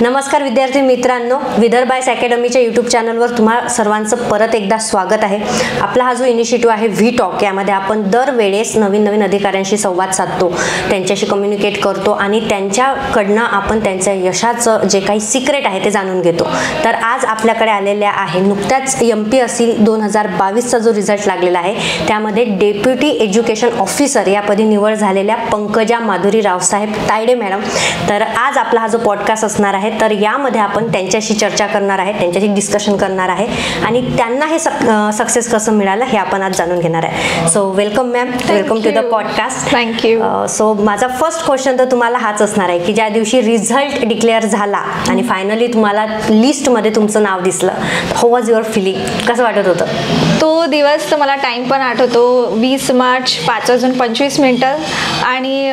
नमस्कार विद्यार्थी मित्रांनो, विदर्भायस अकॅडमीच्या यूट्यूब चॅनलवर तुम्हा सर्वांचं परत एकदा स्वागत आहे. आपला हा जो इनिशिएटिव्ह आहे व्ही टॉक, यामध्ये आपण दरवेळेस नवीन अधिकाऱ्यांशी संवाद साधतो, त्यांच्याशी कम्युनिकेट करतो आणि त्यांच्याकडनं आपण त्यांच्या यशाचं जे काही सिक्रेट आहे ते जाणून घेतो. तर आज आपल्याकडे आलेल्या आहे नुकत्याच MP SEEL 2022चा जो रिझल्ट लागलेला आहे त्यामध्ये डेप्युटी एज्युकेशन ऑफिसर यापदी निवड झालेल्या पंकजा माधुरी रावसाहेब तायडे मॅडम. तर आज आपला हा जो पॉडकास्ट असणार आहे तर यामध्ये आपण त्यांच्याशी चर्चा करणार आहे, त्यांच्याशी डिस्कशन करणार आहे आणि त्यांना हे सक्सेस कसं मिळालं हे आपण आज जाणून घेणार आहे. So welcome ma'am, welcome to the podcast. Thank you. So माझा फर्स्ट क्वेश्चन तर तुम्हाला हाच असणार आहे की ज्या दिवशी रिझल्ट डिक्लेअर झाला आणि फायनली तुम्हाला लिस्टमध्ये तुमचं नाव दिसलं, हाऊ वॉज युअर फिलिंग? कसं वाटत होतं? तो दिवस तर मला टाईम पण आठवतो. 20 मार्च 5:25 आणि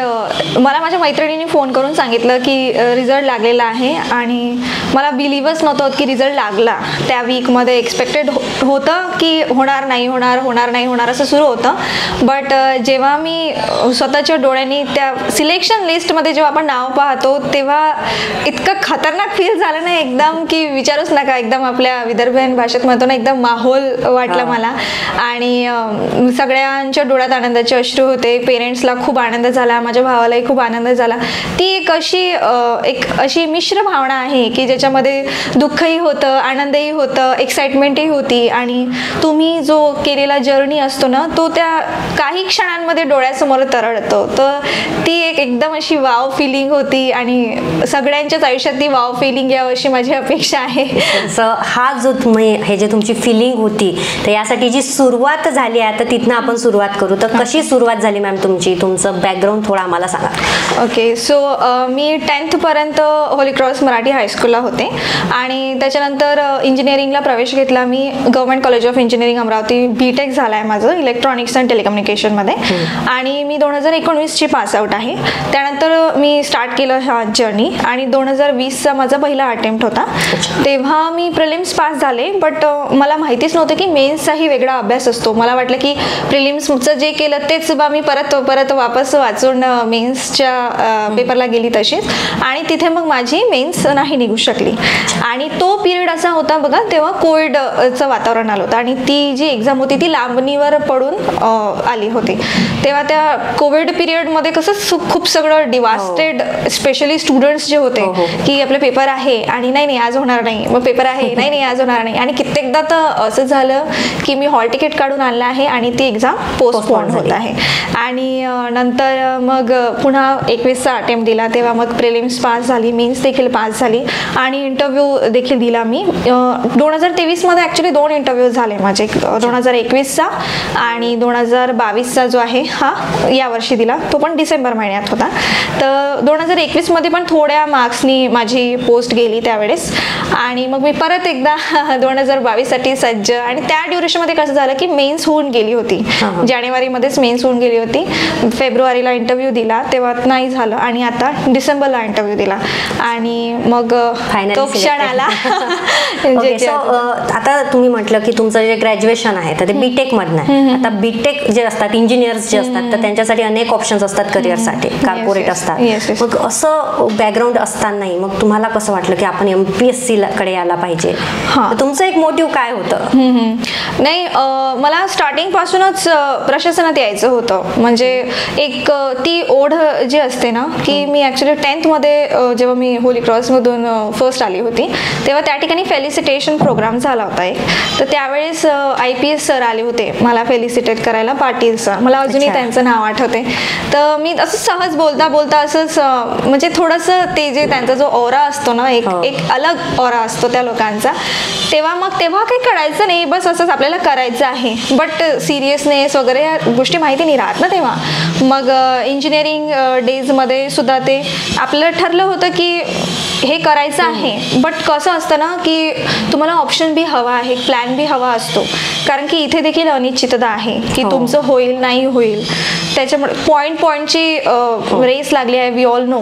मला माझ्या मैत्रिणीने फोन करून सांगितलं की रिझल्ट लागलेला आहे आणि मला बिलीव्हच नव्हतं की रिझल्ट लागला. त्या वीकमध्ये एक्सपेक्टेड होतं की होणार नाही होणार असं सुरू होतं. बट जेव्हा मी स्वतःच्या डोळ्यांनी त्या सिलेक्शन लिस्टमध्ये जेव्हा आपण नाव पाहतो तेव्हा इतकं खतरनाक फील झालं ना एकदम की विचारूच नका. एकदम आपल्या विदर्भियन भाषेत म्हणतो ना, एकदम माहोल वाटला मला आणि सगळ्यांच्या डोळ्यात आनंदाचे अश्रू होते. पेरेंट्सला खूप आनंद झाला, माझ्या भावालाही खूप आनंद झाला. ती एक अशी मिश्र भावना आहे की ज्याच्यामध्ये दुःखही होतं, आनंदही होतं, एक्साइटमेंटही होती आणि तुम्ही जो केलेला जर्नी असतो ना तो त्या काही क्षणांमध्ये डोळ्यासमोर तरळतो. तर ती एकदम अशी वाव फिलिंग होती आणि सगळ्यांच्याच आयुष्यात ती वाव फिलिंग यावं अशी माझी अपेक्षा आहे. हा जो हे जे तुमची फिलिंग होती तर यासाठी जी सुरुवात झाली आहे तर तिथनं आपण सुरुवात करू. तर कशी सुरुवात झाली मॅम तुमची? तुमचं बॅकग्राऊंड थोडं आम्हाला सांगा. ओके. सो मी 10th पर्यंत होली क्रॉस मराठी हायस्कूलला होते आणि त्याच्यानंतर इंजिनिअरिंगला प्रवेश घेतला मी government college of engineering Amravati. BTech झालं आहे माझं इलेक्ट्रॉनिक्स अँड टेलिकम्युनिकेशनमध्ये आणि मी 2019ची पासआउट आहे. त्यानंतर मी स्टार्ट केलं हा जर्नी आणि 2020चा माझा पहिला अटेम्प्ट होता. तेव्हा मी प्रिलिम्स पास झाले. बट मला माहितीच नव्हतं की मेन्सचाही वेगळा अभ्यास असतो. मला वाटलं की प्रिलिम्सचं जे केलं तेच मी परत वापस वाचून मेन्सच्या पेपरला गेली तशीच आणि तिथे मग माझी मेन्स नाही निघू शकली. आणि तो पिरियड असा होता बघा, तेव्हा कोविडचं वातावरण आलं होतं आणि ती जी एक्झाम होती ती लांबणीवर पडून आली होती. तेव्हा त्या कोविड पिरियडमध्ये कसं खूप सगळं डिवास्टेड, स्पेशली स्टुडंट्स जे होते की आपले पेपर आहे आणि नाही आज होणार नाही, मग पेपर आहे नाही आज होणार नाही आणि कित्येकदा तर असं झालं की मी हॉल तिकीट काढून आणलं आहे आणि ती एक्झाम पोस्टपोन होत आहे. आणि नंतर मग पुन्हा 21चा अटेम्प्ट दिला. तेव्हा मग प्रिलिम्स पास झाली, मेन्स देखील पास झाली आणि इंटरव्ह्यू देखील दिला मी. 2023मध्ये ॲक्च्युली 2 इंटरव्ह्यू झाले माझे, 2021चा आणि 2022चा जो आहे हा यावर्षी दिला, तो पण डिसेंबर महिन्यात होता. तर 2021मध्ये पण थोड्या मार्क्सनी माझी पोस्ट गेली त्यावेळेस आणि मग मी परत एकदा 2022साठी सज्ज. आणि त्या ड्युरेशनमध्ये कसं झालं की मेन्स होऊन गेली होती, जानेवारीमध्येच मेन्स होऊन गेली होती. फेब्रुवारीला इंटरव्ह्यू दिला तेव्हा नाही झालं आणि आता डिसेंबरला इंटरव्ह्यू दिला आणि मग तो क्षण आला. आता तुम्ही म्हटलं की तुमचं जे ग्रॅज्युएशन आहे तर ते BTech मधनं आहे. आता BTech जे असतात, इंजिनियर्स जे असतात तर त्यांच्यासाठी अनेक ऑप्शन्स असतात करिअरसाठी, कॉर्पोरेट असतात. मग असं बॅकग्राऊंड असतानाही मग तुम्हाला कसं वाटलं की आपण MPSC कडे यायला पाहिजे? तुमचं एक मोटिव्ह काय होतं? नाही, मला स्टार्टिंग पासूनच प्रशासनात यायचं होतं. म्हणजे एक ती ओढ जी असते ना की मी ॲक्च्युली 10th मध्ये जेव्हा मी होली क्रॉसमधून फर्स्ट आली होती तेव्हा त्या ठिकाणी फेलिसिटेशन प्रोग्राम झाला होता एक. तर त्यावेळेस IPS सर आले होते मला फेलिसिटेट करायला, पाटील सर, मला अजूनही त्यांचं नाव आठवते. तर मी असं सहज बोलता असंच म्हणजे थोडंसं ते जे त्यांचा जो ऑरा असतो ना, एक अलग ऑरा असतो त्या लोकांचा. तेव्हा काही कळायचं नाही, बस असंच आपल्याला करायचं आहे. बट सिरियसनेस वगैरे या गोष्टी माहिती नाही राहत ना तेव्हा. मग इंजिनिअरिंग डेजमध्ये सुद्धा ते आपलं ठरलं होतं की हे करायचं आहे. बट कसं असतं ना की तुम्हाला ऑप्शन बी हवा आहे, प्लॅन बी हवा असतो, कारण की इथे देखील अनिश्चितता आहे की तुमचं होईल नाही होईल. त्याच्यामुळे पॉईंटची रेस लागली आहे, वी ऑल नो.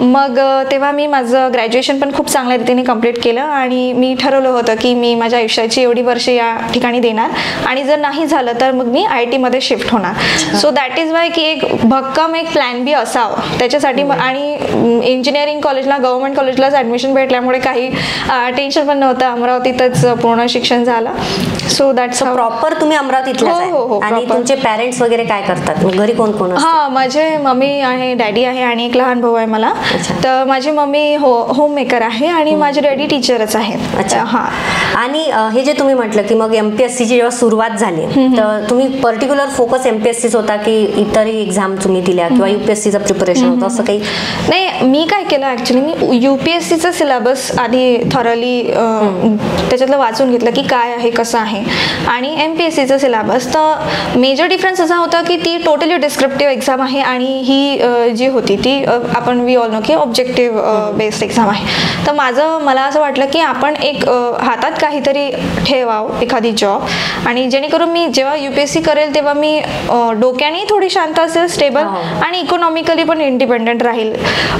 मग तेव्हा मी माझं ग्रॅज्युएशन पण खूप चांगल्या रीतीने कंप्लीट केलं आणि मी ठरवलं होतं की मी माझ्या आयुष्याची एवढी वर्ष या ठिकाणी देणार आणि जर नाही झालं तर मग मी IIT मध्ये शिफ्ट होणार. सो दॅट इज वाय की एक भक्कम एक प्लॅन बी असावं त्याच्यासाठी. आणि इंजिनिअरिंग कॉलेजला, गव्हर्नमेंट कॉलेजलाच ॲडमिशन भेटल्यामुळे काही टेन्शन पण नव्हतं. अमरावतीतच पूर्ण शिक्षण झालं. सो दॅट्स प्रॉपर तुम्ही अमरावतीतलाच आहे? हो. आणि तुमचे पेरेंट्स वगैरे काय करतात? घरी कोण कोण असतं? हां, माझे मम्मी आहे, डॅडी आहे आणि एक लहान भाऊ आहे मला. तर माझी मम्मी होम मेकर आहे आणि माझे डॅडी टीचरच आहेत. अच्छा. हां. आणि हे जे तुम्ही म्हटलं की मग MPSCची जेव्हा सुरुवात झाली तर तुम्ही पर्टिक्युलर फोकस MPSCच होता की इतरही एक्झाम तुम्ही दिल्या किंवा UPSCचं प्रिपरेशन होतं असं काही? नाही, मी काय केलं ॲक्च्युली, मी UPSCचं सिलेबस आधी थॉरली त्याच्यातलं वाचून घेतलं की काय आहे, कसं आहे. आणि MPSCचं सिलेबस तर मेजर डिफरन्स असा होता की ती टोटली डिस्क्रिप्टिव्ह एक्झाम आहे आणि ही जी होती ती आपण वी ऑल नो की ऑब्जेक्टिव्ह बेस्ड एक्झाम आहे. तर मला असं वाटलं की आपण एक हातात काहीतरी ठेवावं, एखादी जॉब, आणि जेणेकरून मी जेव्हा UPSC करेल तेव्हा मी डोक्याने थोडी शांत असेल, स्टेबल आणि इकॉनॉमिकली पण इंडिपेंडंट राहील.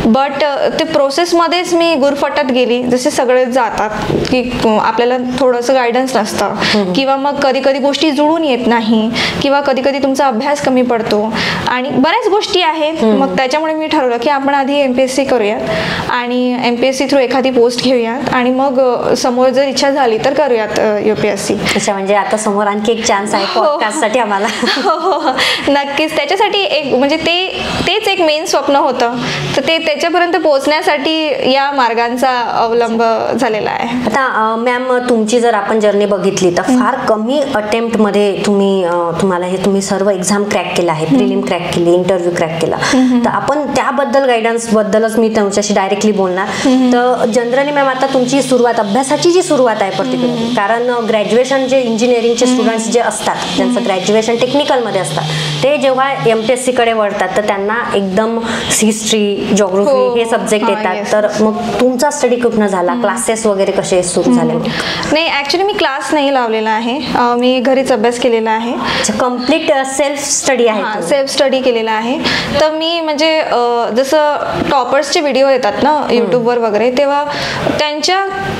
बट ते प्रोसेसमध्येच मी गुरफटत गेली, जसे सगळे जातात की आपल्याला थोडंसं गायडन्स नसतं किंवा मग कधी कधी गोष्टी जुळून येत नाही किंवा कधी कधी तुमचा अभ्यास कमी पडतो आणि बऱ्याच गोष्टी आहेत. मग त्याच्यामुळे मी ठरवलं की आपण आधी MPSC करूयात आणि MPSC थ्रू एखादी पोस्ट घेऊयात आणि मग समोर जर इच्छा झाली तर करूयात UPSC. अच्छा, म्हणजे आता समोर आणखी एक चान्स आहे पॉडकास्टसाठी आम्हाला. हो, नक्कीच. त्याच्यासाठी एक म्हणजे तेच एक मेन स्वप्न होतं, तर ते त्याच्यापर्यंत पोहोचण्यासाठी या मार्गांचा अवलंब झालेला आहे. आता मॅम, तुमची जर आपण जर्नी बघितली तर फार कमी अटेम्प्टमध्ये तुम्ही सर्व एक्झाम क्रॅक केला आहे, प्रिलिम क्रॅक केली, इंटरव्ह्यू क्रॅक केला. तर आपण त्याबद्दल गायडन्सबद्दलच मी तुमच्याशी डायरेक्टली बोलणार. तर जनरली मॅम, आता तुमची सुरुवात, अभ्यासाची जी सुरुवात आहे पर्टिक्युलरली, कारण ग्रॅज्युएशन जे इंजिनिअरिंगचे स्टुडंट्स जे असतात त्यांचं ग्रॅज्युएशन टेक्निकलमध्ये असतात, ते जेव्हा MPSC कडे वळतात तर त्यांना एकदम हिस्ट्री, जिओग्राफी हे सब्जेक्ट येतात. तर मग तुमचा स्टडी कुठनं झाला? क्लासेस वगैरे कसे सुरू झाले? नाही, ॲक्च्युली मी क्लास नाही लावलेला आहे, मी घरीच अभ्यास केलेला आहे. कम्प्लीट सेल्फ स्टडी आहे? सेल्फ स्टडी केलेला आहे. तर मी म्हणजे जसं टॉपर्सचे व्हिडिओ येतात ना यूट्यूबवर वगैरे, तेव्हा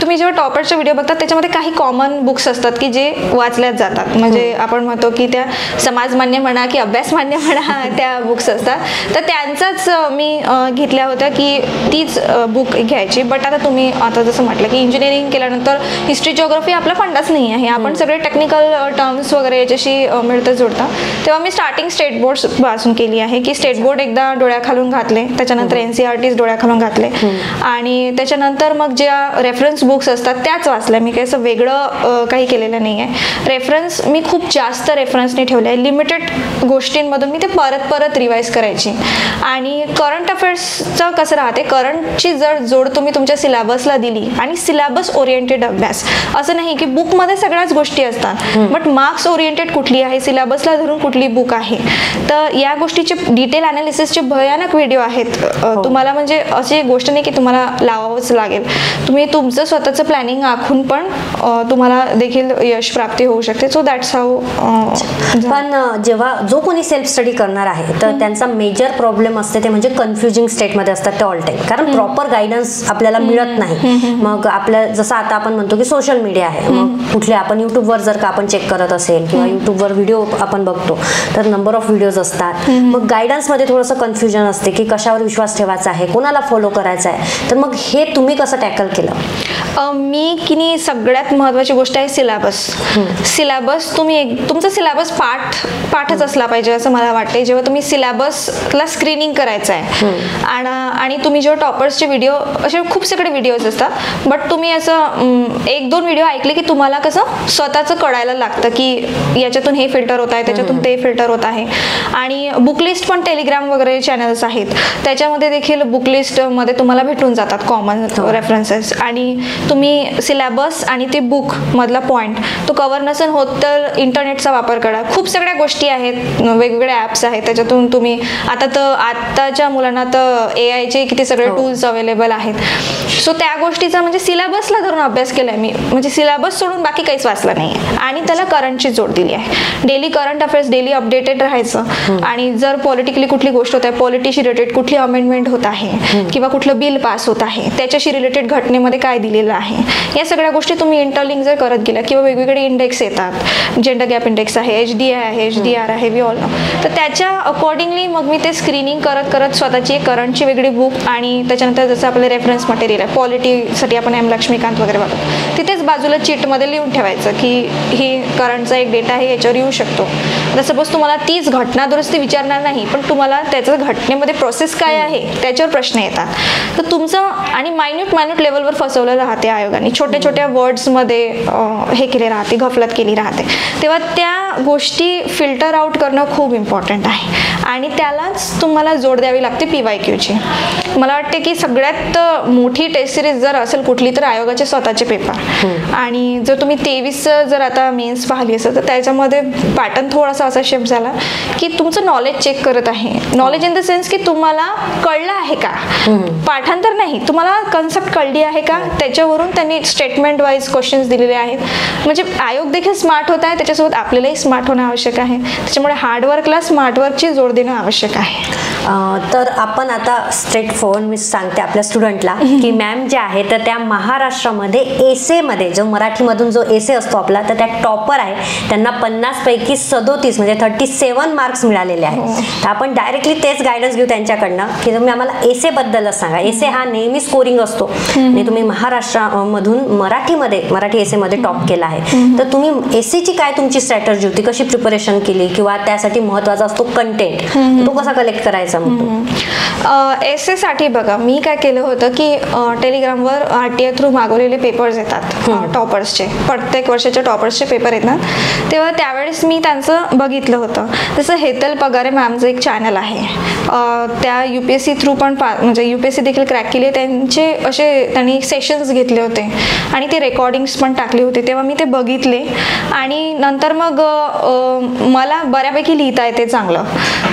तुम्ही जेव्हा टॉपर्सचे व्हिडिओ बघतात त्याच्यामध्ये काही कॉमन बुक्स असतात की जे वाचल्याच जातात. म्हणजे आपण म्हणतो की त्या समाजमान्य म्हणा की अभ्यासमान्य म्हणा, त्या बुक्स असतात. तर त्यांचाच मी घेतल्या होत्या की तीच बुक घ्यायची. बट आता जसं म्हटलं की इंजिनिअरिंग केल्यानंतर हिस्ट्री, जिओग्राफी आपला फंडाच नाही आहे, आपण सगळे टेक्निकल टर्म्स वगैरे याच्याशी मिळतं जुळतं. तेव्हा मी स्टार्टिंग स्टेट बोर्ड वाचून केली आहे की स्टेट बोर्ड एकदा डोळ्याखालून घातले, त्याच्यानंतर NCERTs डोळ्याखालून घातले आणि त्याच्यानंतर मग ज्या रेफरन्स बुक्स असतात त्याच वाचल्या. मी काही असं वेगळं काही केलेलं नाही आहे. रेफरन्स मी खूप जास्त रेफरन्सने ठेवले आहे. लिमिटेड गोष्टींमधून मी ते परत रिवाईज करायची. आणि करंट अफेअर्सचं कसं राहते, करंटची जर जोड तुम्ही तुमच्या सिलेबसला दिली आणि सिलेबस ओरिएंटेड अभ्यास, असं नाही की बुकमध्ये सगळ्याच गोष्टी असतात, बट मार्क्स ओरिएंटेड कुठली आहे, सिलेबसला धरून कुठली बुक आहे. तर या गोष्टीचे डिटेल अनालिसिसचे भयानक व्हिडिओ आहेत. तुम्हाला म्हणजे अशी गोष्ट नाही की तुम्हाला लावावंच लागेल, तुम्ही तुमचं स्वतःचं प्लॅनिंग आखून पण तुम्हाला देखील यश प्राप्ती होऊ शकते. So that's how. पण जेव्हा जो कोणी सेल्फ स्टडी करणार आहे तर त्यांचा मेजर प्रॉब्लेम असते ते म्हणजे कन्फ्युजिंग स्टेटमध्ये असतात ते ऑल टाइम, कारण प्रॉपर गायडन्स आपल्याला मिळत नाही. मग आपल्या जसं आता आपण म्हणतो की सोशल मीडिया आहे, मग कुठले आपण युट्यूबवर जर का आपण चेक करत असेल किंवा युट्यूबवर व्हिडिओ आपण बघतो तर नंबर ऑफ व्हिडिओज असतात. मग गायडन्समध्ये थोडंसं कन्फ्युजन असते की कशावर विश्वास ठेवायचा आहे, कोणाला फॉलो करायचा आहे. तर मग हे तुम्ही कसं टॅकल केलं? मी की नाही, सगळ्यात महत्त्वाची गोष्ट आहे सिलेबस. तुमचा सिलेबस पाठच असला पाहिजे असं मला वाटते. जेव्हा तुम्ही सिलेबसला स्क्रीनिंग करायचं आहे आणि तुम्ही जेव्हा टॉपर्सचे व्हिडिओ, असे खूप सगळे व्हिडिओज असतात, बट तुम्ही असं 1-2 व्हिडिओ ऐकले की तुम्हाला कसं स्वतःचं कळायला लागतं की याच्यातून हे फिल्टर होत आहे, त्याच्यातून ते फिल्टर होत आहे. आणि बुकलिस्ट पण टेलिग्राम वगैरे चॅनल्स आहेत, त्याच्यामध्ये देखील बुकलिस्टमध्ये तुम्हाला भेटून जातात कॉमन रेफरन्सेस. आणि तुम्ही सिलेबस आणि ते बुक मधला पॉईंट तो कव्हर नसेल होत तर इंटरनेटचा वापर करा. खूप सगळ्या गोष्टी आहेत, वेगवेगळे ॲप्स आहेत, त्याच्यातून तुम्ही आताच्या मुलांना तर AIचे किती सगळे टूल्स अवेलेबल आहेत. सो त्या गोष्टीचा म्हणजे सिलेबसला धरून अभ्यास केला मी, म्हणजे सिलेबस सोडून बाकी काहीच वाचलं नाही आणि त्याला करंटची जोड दिली आहे. Daily current affairs, daily updated राहायचं. आणि जर पॉलिटिकली कुठली गोष्ट होत आहे, पॉलिटिशी रिलेटेड कुठली अमेंडमेंट होत आहे किंवा कुठलं बिल पास होत आहे, त्याच्याशी रिलेटेड घटनेमध्ये काय दिलेलं आहे, या सगळ्या गोष्टी तुम्ही इंटरलिंक जर करत गेल्या किंवा वेगवेगळे इंडेक्स येतात, जेंडर गॅप इंडेक्स आहे, HDI आहे, HDR आहे, वी ऑल नो, तर त्याच्या अकॉर्डिंगली मग मी ते स्क्रीनिंग करत करत स्वतःची एक करंटची वेगळी बुक आणि त्याच्यानंतर जसं आपलं रेफरन्स मटेरियल आहे पॉलिटीसाठी आपण एम लक्ष्मीकांत वगैरे बघतो, तिथेच बाजूला चिटमध्ये लिहून ठेवायचं की ही करंटचा एक डेटा आहे, याच्यावर येऊ शकतो. आता सपोज तुम्हाला तीच घटना दुरुस्ती विचारणार नाही, पण तुम्हाला त्याचं घटनेमध्ये प्रोसेस काय आहे त्याच्यावर प्रश्न येतात, तर तुमचं आणि मायन्यूट लेवलवर फसवलं राहते आयोगाने, छोट्या छोट्या वर्ड्समध्ये हे केले राहते, घफलत केली राहते, तेव्हा त्या गोष्टी फिल्टर आउट करणं खूप इम्पॉर्टंट आहे आणि त्यालाच तुम्हाला जोड द्यावी लागते PYQची. मला वाटते की सगळ्यात मोठी टेस्ट सिरीज जर असेल कुठली तर आयोगाचे स्वतःचे पेपर, आणि जर तुम्ही 23 जर आता मेन्स पाहिली असेल तर त्याच्यामध्ये पॅटर्न थोडासा असा शिफ्ट झाला की तुमचं नॉलेज चेक करत आहे, नॉलेज इन द सेन्स की तुम्हाला कळलं आहे का, पाठांतर नाही, तुम्हाला कन्सेप्ट कळली आहे का, त्याच्यावरून त्यांनी स्टेटमेंट वाईज क्वेश्चन्स दिलेले आहेत. म्हणजे आयोग देखील स्मार्ट होत आहे, त्याच्यासोबत आपल्यालाही स्मार्ट होणं आवश्यक आहे, त्याच्यामुळे हार्डवर्कला स्मार्टवर्कची जोड देणं आवश्यक आहे. तर आपण आता स्ट्रेट फॉरवर्ड मी सांगते आपल्या स्टुडंटला की मॅम जे आहे तर त्या महाराष्ट्रामध्ये एसेमध्ये जो मराठीमधून जो एसे असतो आपला तर त्या टॉपर आहे, त्यांना 50 पैकी 37 म्हणजे 37 मार्क्स मिळालेले आहेत. तर आपण डायरेक्टली तेच गायडन्स घेऊ त्यांच्याकडनं की तुम्ही आम्हाला एसे बद्दलच सांगा. एसे हा नेहमी स्कोरिंग असतो आणि तुम्ही महाराष्ट्रामधून मराठी एसेमध्ये टॉप केला आहे, तर तुम्ही एसेची काय तुमची स्ट्रॅटर्जी होती, कशी प्रिपरेशन केली, किंवा त्यासाठी महत्त्वाचा असतो कंटेंट, तो कसा कलेक्ट करायचा? एसे साठी बघा मी काय केलं होतं की टेलिग्रामवर RTI थ्रू मागवलेले पेपर्स येतात टॉपर्सचे, प्रत्येक वर्षाच्या टॉपर्सचे पेपर येतात, तेव्हा त्यावेळेस मी त्यांचं बघितलं होतं. जसं हेतल पगारे मॅमचं एक चॅनल आहे, त्या UPSC थ्रू पण म्हणजे UPSC देखील क्रॅक केली, त्यांचे असे त्यांनी सेशन्स घेतले होते आणि ते रेकॉर्डिंग्स पण टाकले होते, तेव्हा मी ते बघितले आणि नंतर मग मला बऱ्यापैकी लिहिता येते चांगलं,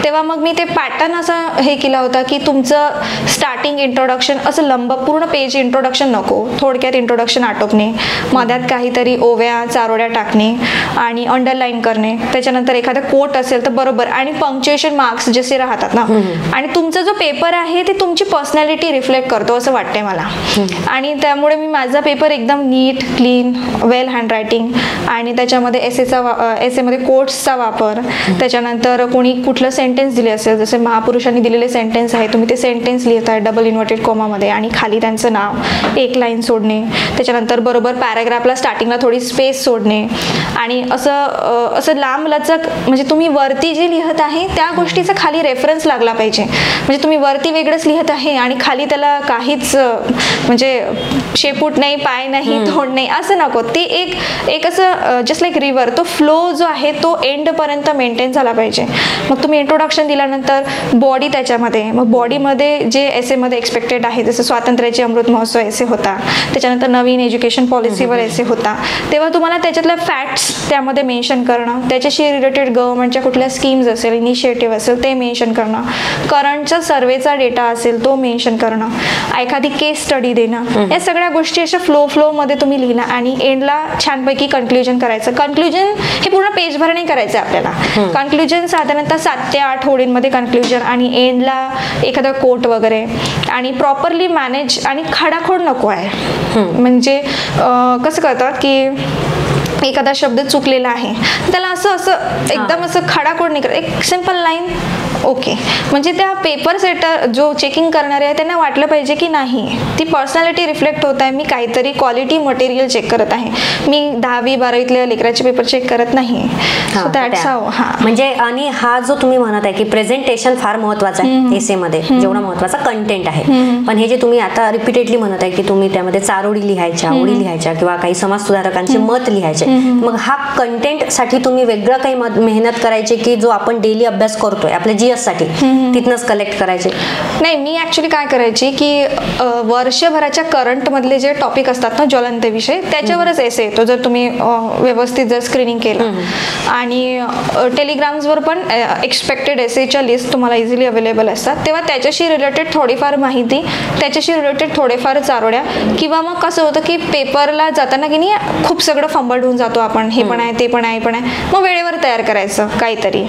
तेव्हा मग मी ते पॅटर्न असं हे केला होता की तुमचं स्टार्टिंग इंट्रोडक्शन असं लंब पूर्ण पेज इंट्रोडक्शन नको, थोडक्यात इंट्रोडक्शन आटोपणे, मध्यात काहीतरी ओव्या चारोड्या टाकणे आणि अंडरलाईन करणे, त्याच्यानंतर एखादा कोट असेल तर बरोबर, आणि पंक्च्युएशन मार्क्स जसे राहतात ना, आणि तुमचा जो पेपर आहे ते तुमची पर्सनॅलिटी रिफ्लेक्ट करतो असं वाटतंय मला. आणि त्यामुळे मी माझा पेपर एकदम नीट क्लीन वेल हँडरायटिंग आणि त्याच्यामध्ये एसेमध्ये कोट्सचा वापर, त्याच्यानंतर कोणी कुठलं सेंटेन्स दिले असेल जसे महापुरुषांनी दिलेले सेंटेन्स आहे, तुम्ही ते सेंटेन्स लिहिताय डबल इन्व्हर्टेड कोमामध्ये आणि खाली त्यांचं नाव एक लाईन सोडणे, त्याच्यानंतर बरोबर पॅराग्राफला स्टार्टिंगला थोडी स्पेस सोडणे आणि असं लांब लचक, म्हणजे तुम्ही वरती जे लिहत आहे त्या गोष्टीचा खाली रेफरन्स लागला पाहिजे. म्हणजे तुम्ही वरती वेगळंच लिहत आहे आणि खाली त्याला काहीच म्हणजे शेपूट नाही, पाय नाही, तोंड नाही असं नको. ते एक असं जस्ट लाईक रिव्हर, तो फ्लो जो आहे तो एंडपर्यंत मेंटेन झाला पाहिजे. मग तुम्ही इंट्रोडक्शन दिल्यानंतर बॉडी त्याच्यामध्ये, मग बॉडीमध्ये जे एसेमध्ये एक्सपेक्टेड आहे जसं स्वातंत्र्याचे अमृत महोत्सव एसे होता, त्याच्यानंतर नवीन एज्युकेशन पॉलिसीवर एसे होता, तेव्हा तुम्हाला त्याच्यातल्या फॅक्ट्स त्यामध्ये मेन्शन करणं, त्याच्याशी रिलेटेड गव्हर्नमेंटच्या कुठल्या स्कीम्स असेल, इनिशिएटिव्ह असेल ते मेन्शन करणं, करंटचा सर्वेचा डेटा असेल तो मेन्शन करणं, एखादी केस स्टडी देणं, या सगळ्या गोष्टी अशा फ्लोमध्ये तुम्ही लिहिणं आणि एंडला छानपैकी कन्क्लुजन करायचं. कन्क्लुजन हे पूर्ण पेजभर नाही करायचं आपल्याला, कन्क्लुजन साधारणतः 7 ते 8 ओळींमध्ये कन्क्लुजन आणि एंडला एखादा कोट वगैरे, आणि प्रॉपरली मॅनेज आणि खडाखोड नको आहे. म्हणजे कसं करतात की एखादा शब्द चुकलेला आहे त्याला असं एकदम असं खडाखोड नाही करत, एक सिंपल लाईन ओके, म्हणजे त्या पेपर सेटर जो चेकिंग करणारे आहे त्यांना वाटलं पाहिजे की नाही ती पर्सनॅलिटी रिफ्लेक्ट होत आहे, मी काहीतरी क्वालिटी मटेरियल चेक करत आहे, मी 10वी 12वीतल्या लेकराचे पेपर चेक करत नाही. So that's how. म्हणजे आणि हा जो तुम्ही म्हणत आहे की प्रेझेंटेशन फार महत्वाचं आहे एसेमध्ये, जेवढा महत्वाचा कंटेंट आहे, पण हे जे तुम्ही आता रिपीटेडली म्हणत आहे की तुम्ही त्यामध्ये चारोळी लिहायच्या, ओळी लिहायच्या किंवा काही समाज सुधारकांचे मत लिहायचे, मग हा कंटेंट साठी तुम्ही वेगळं काही मेहनत करायची की जो आपण डेली अभ्यास करतोय आपल्या जीएस साठी तिथनच कलेक्ट करायचे? नाही, मी ऍक्च्युली काय करायची की वर्षभराच्या करंट मधले जे टॉपिक असतात ना ज्वलंत विषय त्याच्यावरच एसे येतो, जर तुम्ही व्यवस्थित जर स्क्रीनिंग केलं आणि टेलिग्राम्सवर पण एक्सपेक्टेड एसेच्या लिस्ट तुम्हाला इझिली अवेलेबल असतात. तेव्हा त्याच्याशी रिलेटेड थोडीफार माहिती, त्याच्याशी रिलेटेड थोडेफार चारोड्या, किंवा मग कसं होतं की पेपरला जाताना की नाही खूप सगळं फंबल्ड होऊन जातो आपण, हे पण आहे ते पण आहे पण आहे, मग वेळेवर तयार करायचं काहीतरी.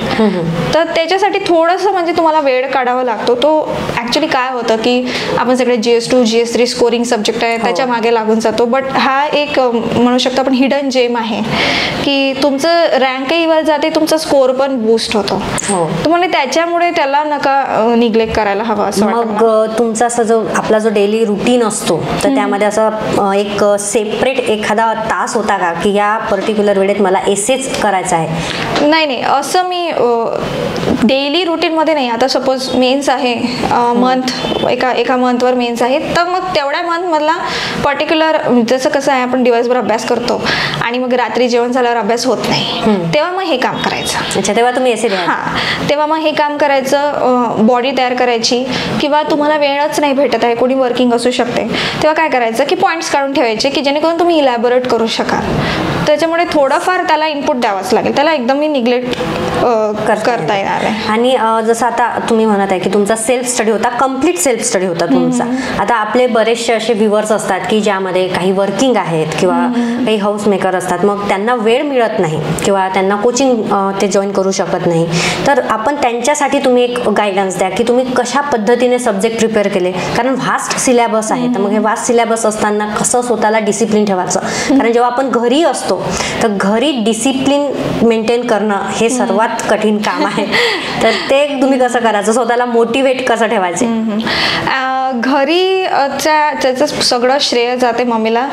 तर त्याच्यासाठी थोडंसं म्हणजे तुम्हाला वेळ काढावा लागतो. तो ॲक्च्युली काय होतं की आपण सगळे GS2 GS3 स्कोरिंग सब्जेक्ट आहे त्याच्या मागे लागून जातो. बट हा एक म्हणू शकतो आपण हिडन जेम आहे की तुमचं रँकही वर जाते, तुमचा स्कोर पण बूस्ट होतो. तुम्हाला त्याच्यामुळे त्याला नका निग्लेक्ट करायला हवा असं. मग तुमचा असं जो आपला जो डेली रुटीन असतो तर त्यामध्ये असं एक सेपरेट एखादा तास होता का की या पर्टिक्युलर वेळेत मला एसेच करायचा आहे? नाही, असं मी डेली रुटीनमध्ये नाही. आता सपोज मेन्स आहे, मंथ एका मंथवर मेन्स आहे, तर मग तेवढ्या मंथमधला पर्टिक्युलर जसं कसं आहे आपण दिवसभर अभ्यास करतो आणि मग रात्री जेवण झाल्यावर अभ्यास होत नाही, तेव्हा मग हे काम करायचं. अच्छा, तेव्हा तुम्ही एसे तेव्हा मग हे काम करायचं, बॉडी तयार करायची. किंवा तुम्हाला वेळच नाही भेटत आहे, कोणी वर्किंग असू शकते, तेव्हा काय करायचं की पॉईंट्स काढून ठेवायचे की जेणेकरून तुम्ही इलॅबोरेट करू शकाल. त्याच्यामुळे थोडंफार त्याला इनपुट द्यावंच लागेल, त्याला एकदम मी निग्लेक्ट करता येणार आहे. आणि जसं आता तुम्ही म्हणत आहे की तुमचा सेल्फ स्टडी होता, कम्प्लीट सेल्फ स्टडी होता तुमचा. आता आपले बरेचसे असे व्ह्युअर्स असतात की ज्यामध्ये काही वर्किंग आहेत किंवा काही हाऊस मेकर असतात, मग त्यांना वेळ मिळत नाही किंवा त्यांना कोचिंग ते जॉईन करू शकत नाही. तर आपण त्यांच्यासाठी तुम्ही एक गायडन्स द्या की तुम्ही कशा पद्धतीने सब्जेक्ट प्रिपेअर केले, कारण व्हास्ट सिलेबस आहे. तर मग हे व्हास्ट सिलेबस असताना कसं स्वतःला डिसिप्लिन ठेवायचं, कारण जेव्हा आपण घरी असतो तर घरी डिसिप्लिन मेंटेन करणं हे सर्वात कठीण काम आहे. तर ते तुम्ही कसं करायचं, स्वतःला मोटिवेट कसं ठेवायचे? घरी त्याचं सगळं श्रेय जाते मम्मीला,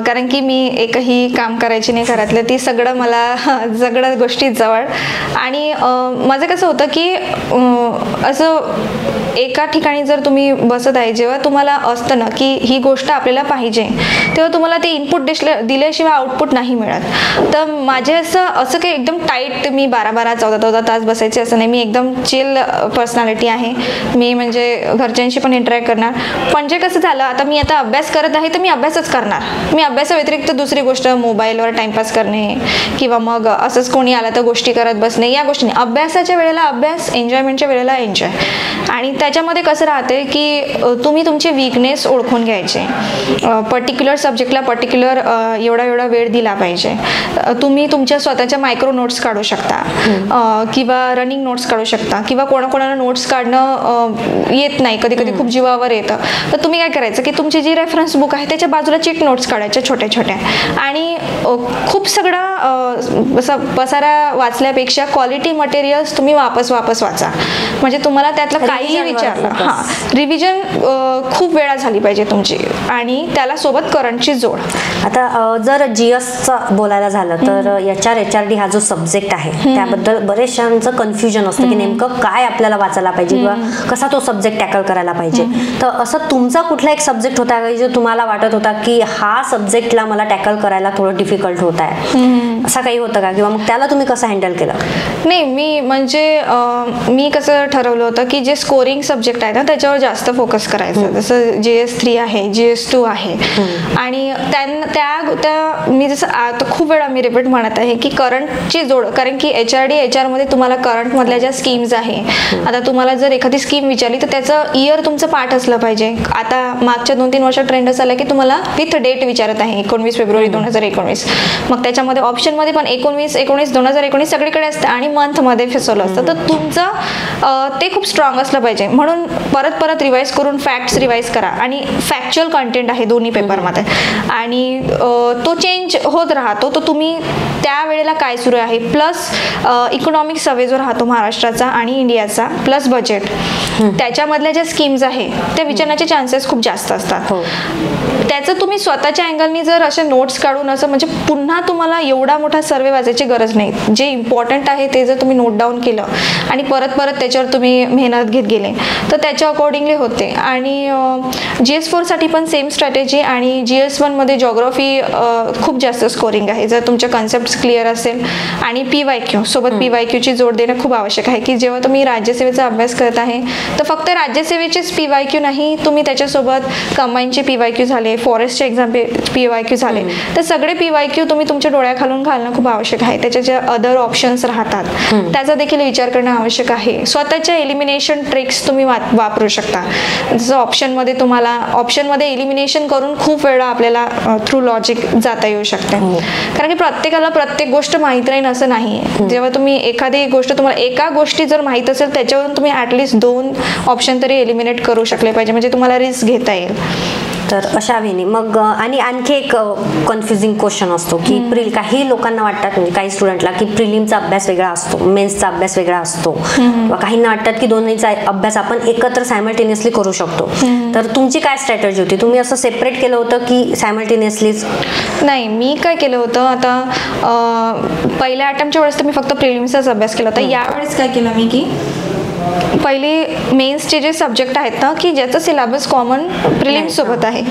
कारण की मी एकही काम करायची नाही घरातलं, ती सगळं मला सगळ्या गोष्टी जवळ. आणि माझं कसं होतं की असं एका ठिकाणी जर तुम्ही बसत आहे, जेव्हा तुम्हाला असतं ना की ही गोष्ट आपल्याला पाहिजे, तेव्हा तुम्हाला ते इनपुट दिल्याशिवाय आउटपुट नाही मिळत. तर माझे असं काही एकदम टाईट मी 12-12 14-14 तास बसायचे असं नाही. मी एकदम चिल पर्सनॅलिटी आहे. मी म्हणजे घरच्यांशी पण इंटरॅक्ट करणार. म्हणजे कसं झालं, आता मी आता अभ्यास करत आहे तर मी अभ्यासच करणार. मी अभ्यासाव्यतिरिक्त दुसरी गोष्ट मोबाईलवर टाइमपास करणे किंवा मग असंच कोणी आलं तर गोष्टी करत बसणे, या गोष्टी नाही. अभ्यासाच्या वेळेला अभ्यास, एन्जॉयमेंटच्या वेळेला एन्जॉय. आणि त्याच्यामध्ये कसं राहते की तुम्ही तुमचे वीकनेस ओळखून घ्यायचे. पर्टिक्युलर सब्जेक्टला पर्टिक्युलर एवढा वेळ दिला पाहिजे. तुम्ही तुमच्या स्वतःच्या मायक्रो नोट्स काढू शकता किंवा रनिंग नोट्स काढू शकता, किंवा कोणाकोणाला नोट्स काढणं येत नाही, कधी कधी खूप जीवावर येतं. तर तुम्ही काय करायचं की तुमची जी रेफरन्स बुक आहे त्याच्या बाजूला चिट नोट्स काढायच्या छोट्या छोट्या. आणि खूप सगळं असं पसारा वाचल्यापेक्षा क्वालिटी मटेरियल्स तुम्ही वापस वाचा. म्हणजे तुम्हाला त्यातलं काहीही विचारलं, रिव्हिजन खूप वेळा झाली पाहिजे तुमची, आणि त्याला सोबत करंटची जोड. आता जर GSचं बोलायला झालं तर HRD हा जो सब्जेक्ट आहे त्याबद्दल बरेचशांचं कन्फ्युजन असतं की नेमकं काय आपल्याला वाचायला पाहिजे किंवा कसा तो सब्जेक्ट टॅकल करायला पाहिजे. तर असं तुमचा कुठला एक सब्जेक्ट होता का जो तुम्हाला वाटत होता की हा सब्जेक्टला मला टॅकल करायला थोडं डिफिकल्ट होत आहे, असं काही होतं का? किंवा मग त्याला तुम्ही कसं हँडल केलं? नाही, मी कसं ठरवलं होतं की जे स्कोरिंग सब्जेक्ट आहे ना त्याच्यावर जास्त फोकस करायचं. जसं GS3 आहे, GS2 आहे. आणि त्या मी जसं आता खूप वेळा मी रिपीट म्हणत आहे की करंटची जोड. कारण की HR मध्ये तुम्हाला करंटमधल्या ज्या स्कीम्स आहे, आता तुम्हाला जर एखादी स्कीम विचारली तर त्याचं इयर तुमचं पाठ असलं पाहिजे. आता मागच्या 2-3 वर्षात ट्रेंड असा आला की तुम्हाला विथ डेट विचारत आहे 29 फेब्रुवारी 2019. मग त्याच्यामध्ये ऑप्शनमध्ये पण 19/19/2019 सगळीकडे असतं आणि मंथमध्ये फिसवलं असतं. तर तुमचं ते खूप स्ट्रॉंग असलं पाहिजे. म्हणून परत रिवाईज करून फॅक्ट्स रिवाईज करा. आणि फॅक्च्युअल कंटेंट आहे दोन्ही पेपरमध्ये, आणि तो चेंज होत राहतो. तर तुम्ही त्या वेळेला काय सुरू आहे, प्लस इकॉनॉमिक सर्वे जो राहतो महाराष्ट्राचा आणि इंडियाचा, प्लस बजेट, त्याच्यामधल्या ज्या स्कीम्स आहे त्या विचारण्याचे चान्सेस खूप जास्त असतात. त्याचं तुम्ही स्वतःच्या अँगलनी जर असे नोट्स काढून असं म्हणजे पुन्हा तुम्हाला एवढा मोठा सर्वे वाचायची गरज नाही. जे इम्पॉर्टंट आहे ते जर तुम्ही नोट डाऊन केलं आणि परत त्याच्यावर तुम्ही मेहनत घेत गेले तर त्याच्या अकॉर्डिंगली होते. आणि GS4 साठी पण सेम स्ट्रॅटेजी. आणि GS1 मध्ये जॉग्राफी खूप जास्त जास्त स्कोरिंग आहे. जर तुमच्या कन्सेप्ट क्लिअर असेल आणि PYQ सोबत PYQची जोड देणं खूप आवश्यक आहे, की जेव्हा तुम्ही राज्यसेवेचा अभ्यास करत आहे तर फक्त राज्यसेवेचेच PYQ नाही, तुम्ही त्याच्यासोबत कंबाईनचे PYQ झाले, फॉरेस्टचे एक्झाम PYQ झाले, तर सगळे PYQ तुम्ही तुमच्या डोळ्याखालून घालणं खूप आवश्यक आहे. त्याच्या ज्या अदर ऑप्शन्स राहतात त्याचा देखील विचार करणं आवश्यक आहे. स्वतःच्या एलिमिनेशन ट्रिक्स तुम्ही वापरू शकता. जसं ऑप्शनमध्ये एलिमिनेशन करून खूप वेळा आपल्याला थ्रू लॉजिक जाता येऊ शकते. कारण की प्रत्येकाला प्रत्येक गोष्ट माहीत राहील असं नाही. जेव्हा तुम्ही एखादी गोष्ट तुम्हाला एका गोष्टी जर माहीत असेल त्याच्यावरून तुम्ही ॲटलिस्ट 2 ऑप्शन तरी एलिमिनेट करू शकले पाहिजे, म्हणजे तुम्हाला रिस्क घेता येईल. तर अशा वेळी मग आणि आणखी एक कन्फ्युजिंग क्वेश्चन असतो की काही लोकांना वाटतात, म्हणजे काही स्टुडंटला, की प्रिलिमचा अभ्यास वेगळा असतो, मेन्सचा अभ्यास वेगळा असतो, किंवा काहींना वाटतात की दोन्हीचा अभ्यास आपण एकत्र सायमल्टेनियसली करू शकतो. तर तुमची काय स्ट्रॅटेजी होती? तुम्ही असं सेपरेट केलं होतं की सायमल्टेनियसलीच? नाही, मी काय केलं होतं, आता पहिल्या अटेम्प्टच्या वेळेस तर मी फक्त प्रिलिम्सचाच अभ्यास केला होता. यावेळेस काय केलं मी की पहिले मेन्सचे जे सब्जेक्ट आहेत ना, की ज्याचा सिलेबस कॉमन प्रिलिम्स सोबत आहे,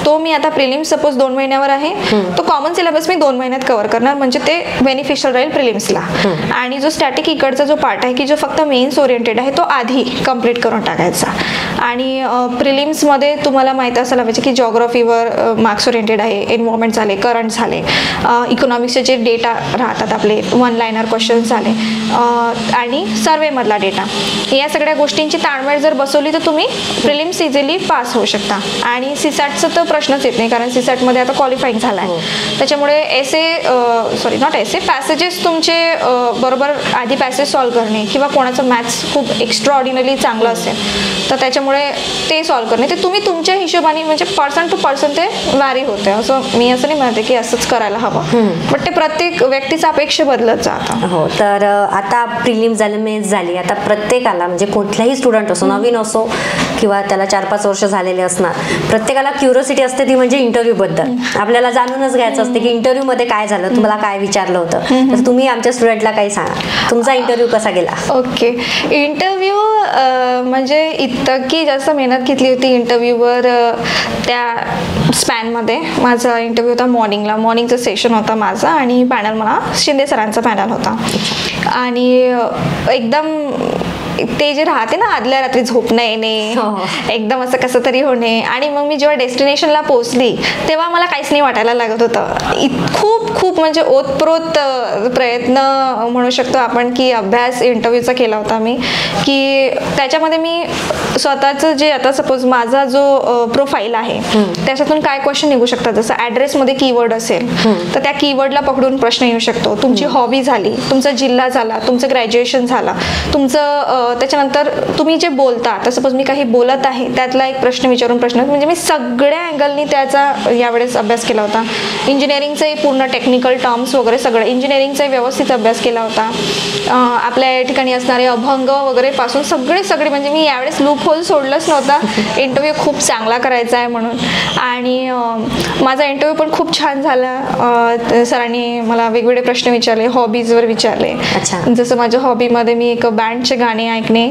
तो मी आता प्रिलिम्स सपोज 2 महिन्यावर आहे, तो कॉमन सिलेबस मी 2 महिन्यात कव्हर करणार, म्हणजे ते बेनिफिशियल राहील प्रिलिम्सला. आणि जो स्टॅटिक इकडचा जो पार्ट आहे की जो फक्त मेन्स ओरिएंटेड आहे, तो आधी कम्प्लीट करून टाकायचा. आणि प्रिलिम्समध्ये तुम्हाला माहीत असायला पाहिजे की जॉग्रफीवर मार्क्स ओरिएंटेड आहे, एन्व्हायरमेंट झाले, करंट झाले, इकॉनॉमिक्सचे जे डेटा राहतात आपले 1 लाइनर क्वेश्चन्स झाले, आणि सर्वेमधला डेटा, या सगळ्या गोष्टींची ताळमेळ जर बसवली तर तुम्ही प्रिलिम्स इझिली पास होऊ शकता. आणि सीसॅटचा तर प्रश्नच येत नाही, कारण सीसॅटमध्ये आता क्वालिफाईंग झाला आहे. त्याच्यामुळे पॅसेजेस तुमचे बरोबर आधी पॅसेज सॉल्व्ह करणे, किंवा कोणाचं मॅथ्स खूप एक्स्ट्रा ऑर्डिनरी चांगलं असेल तर त्याच्यामुळे ते सॉल्व्ह करणे, ते तुम्ही तुमच्या हिशोबाने, म्हणजे पर्सन टू पर्सन ते व्हॅरी होते. असं मी असं नाही म्हणते की असंच करायला हवं, बट ते प्रत्येक व्यक्तीचा अपेक्षा बदलत जातं. हो, तर आता प्रिलिम झालं, मेन्स झाली, आता प्रत्येकाला, म्हणजे कुठलाही स्टुडंट असो, नवीन असो किंवा त्याला 4-5 वर्ष झालेले असणार, प्रत्येकाला क्युरिओसिटी असते ती म्हणजे इंटरव्ह्यू बद्दल. आपल्याला जाणूनच घ्यायचं असते की इंटरव्ह्यू मध्ये काय झालं, तुम्हाला काय विचारलं होतं. तर तुम्ही आमच्या स्टुडंटला काही सांगा, तुमचा इंटरव्ह्यू कसा गेला? ओके, इंटरव्ह्यू म्हणजे इतकी जास्त मेहनत घेतली होती इंटरव्ह्यूवर. त्या स्पॅनमध्ये माझा इंटरव्ह्यू होता मॉर्निंगचा सेशन होता माझा, आणि पॅनल मला शिंदे सरांचा पॅनल होता. आणि एकदम ते जे राहते ना, आदल्या रात्री झोप न येणे, एकदम असं कसं तरी होणे. आणि मग मी जेव्हा डेस्टिनेशनला पोहोचली तेव्हा मला काहीच नाही वाटायला लागत होतं. खूप म्हणजे ओतप्रोत प्रयत्न म्हणू शकतो आपण की अभ्यास इंटरव्ह्यूचा केला होता मी, की त्याच्यामध्ये मी स्वतःचं जे, आता सपोज माझा जो प्रोफाईल आहे त्याच्यातून काय क्वेश्चन निघू शकतात. जसं ॲड्रेसमध्ये कीवर्ड असेल तर त्या कीवर्डला पकडून प्रश्न येऊ शकतो. तुमची हॉबी झाली, तुमचा जिल्हा झाला, तुमचं ग्रॅज्युएशन झाला, तुमचं त्याच्यानंतर तुम्ही जे बोलता, तर सपोज मी काही बोलत आहे त्यातला एक प्रश्न विचारून प्रश्न, म्हणजे मी सगळ्या अँगलनी त्याचा यावेळेस अभ्यास केला होता. इंजिनिअरिंगचे पूर्ण टेक्निकल टर्म्स वगैरे सगळं इंजिनिअरिंगचा व्यवस्थित अभ्यास केला होता. आपल्या या ठिकाणी असणारे अभंग वगैरे पासून सगळे म्हणजे मी यावेळेस लूप होल सोडलंच नव्हता. इंटरव्ह्यू खूप चांगला करायचा आहे म्हणून. आणि माझा इंटरव्ह्यू पण खूप छान झाला. सरांनी मला वेगवेगळे प्रश्न विचारले, हॉबीजवर विचारले. जसं माझ्या हॉबीमध्ये मी एक बँडचे गाणे ऐकणे,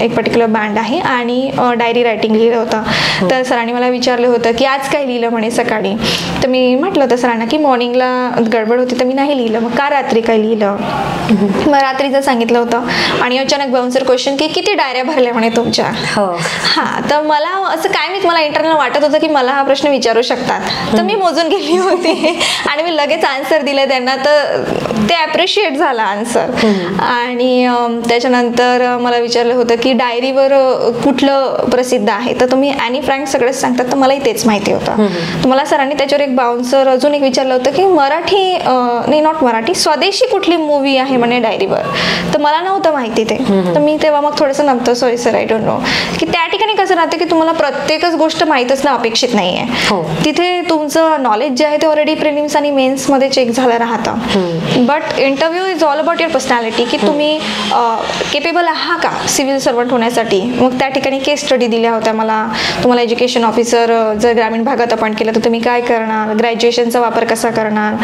एक पर्टिक्युलर बँड आहे, आणि डायरी रायटिंग लिहिलं होतं. तर सरांनी मला विचारलं होतं की आज काय लिहिलं म्हणे सकाळी. तर मी म्हटलं होतं सरांना की मॉर्निंगला गडबड होती तर मी नाही लिहिलं. मग का रात्री काय लिहिलं? मग रात्रीचं सांगितलं होतं. आणि अचानक बाउन्सर क्वेश्चन की किती डायऱ्या भरल्या म्हणे तुमच्या. हां, तर मला असं काय मला इंटरनल वाटत होतं की मला हा प्रश्न विचारू शकतात, तर मी मोजून गेली होती आणि मी लगेच आन्सर दिलं त्यांना. तर ते ॲप्रिशिएट झाला आन्सर. आणि त्याच्यानंतर मला विचारलं होतं की डायरीवर कुठलं प्रसिद्ध आहे, तर तुम्ही ॲनी फ्रँक सगळंच सांगतात, तर मलाही तेच माहिती होतं. तर मला सरांनी त्याच्यावर एक बाउन्सर अजून एक विचारलं होतं की नॉट मराठी, स्वदेशी कुठली मूवी आहे म्हणे डायरीवर. तर मला नव्हतं माहिती ते. तर मी तेव्हा मग थोडंसं नव्हतं, sorry sir I don't know, की त्या ठिकाणी कसं राहतं की तुम्हाला प्रत्येकच गोष्ट माहीत असणं अपेक्षित नाही आहे. तिथे तुमचं नॉलेज जे आहे ते ऑलरेडी प्रिलिम्स आणि मेन्समध्ये चेक झालं राहतं. But interview is all about your personality, की तुम्ही केपेबल आहात का सिव्हिल सर्वंट होण्यासाठी. मग त्या ठिकाणी केस स्टडी दिल्या होत्या मला. तुम्हाला एज्युकेशन ऑफिसर जर ग्रामीण भागात अपॉइंट केलं तर तुम्ही काय करणार, ग्रॅज्युएशनचा वापर कसा करणार,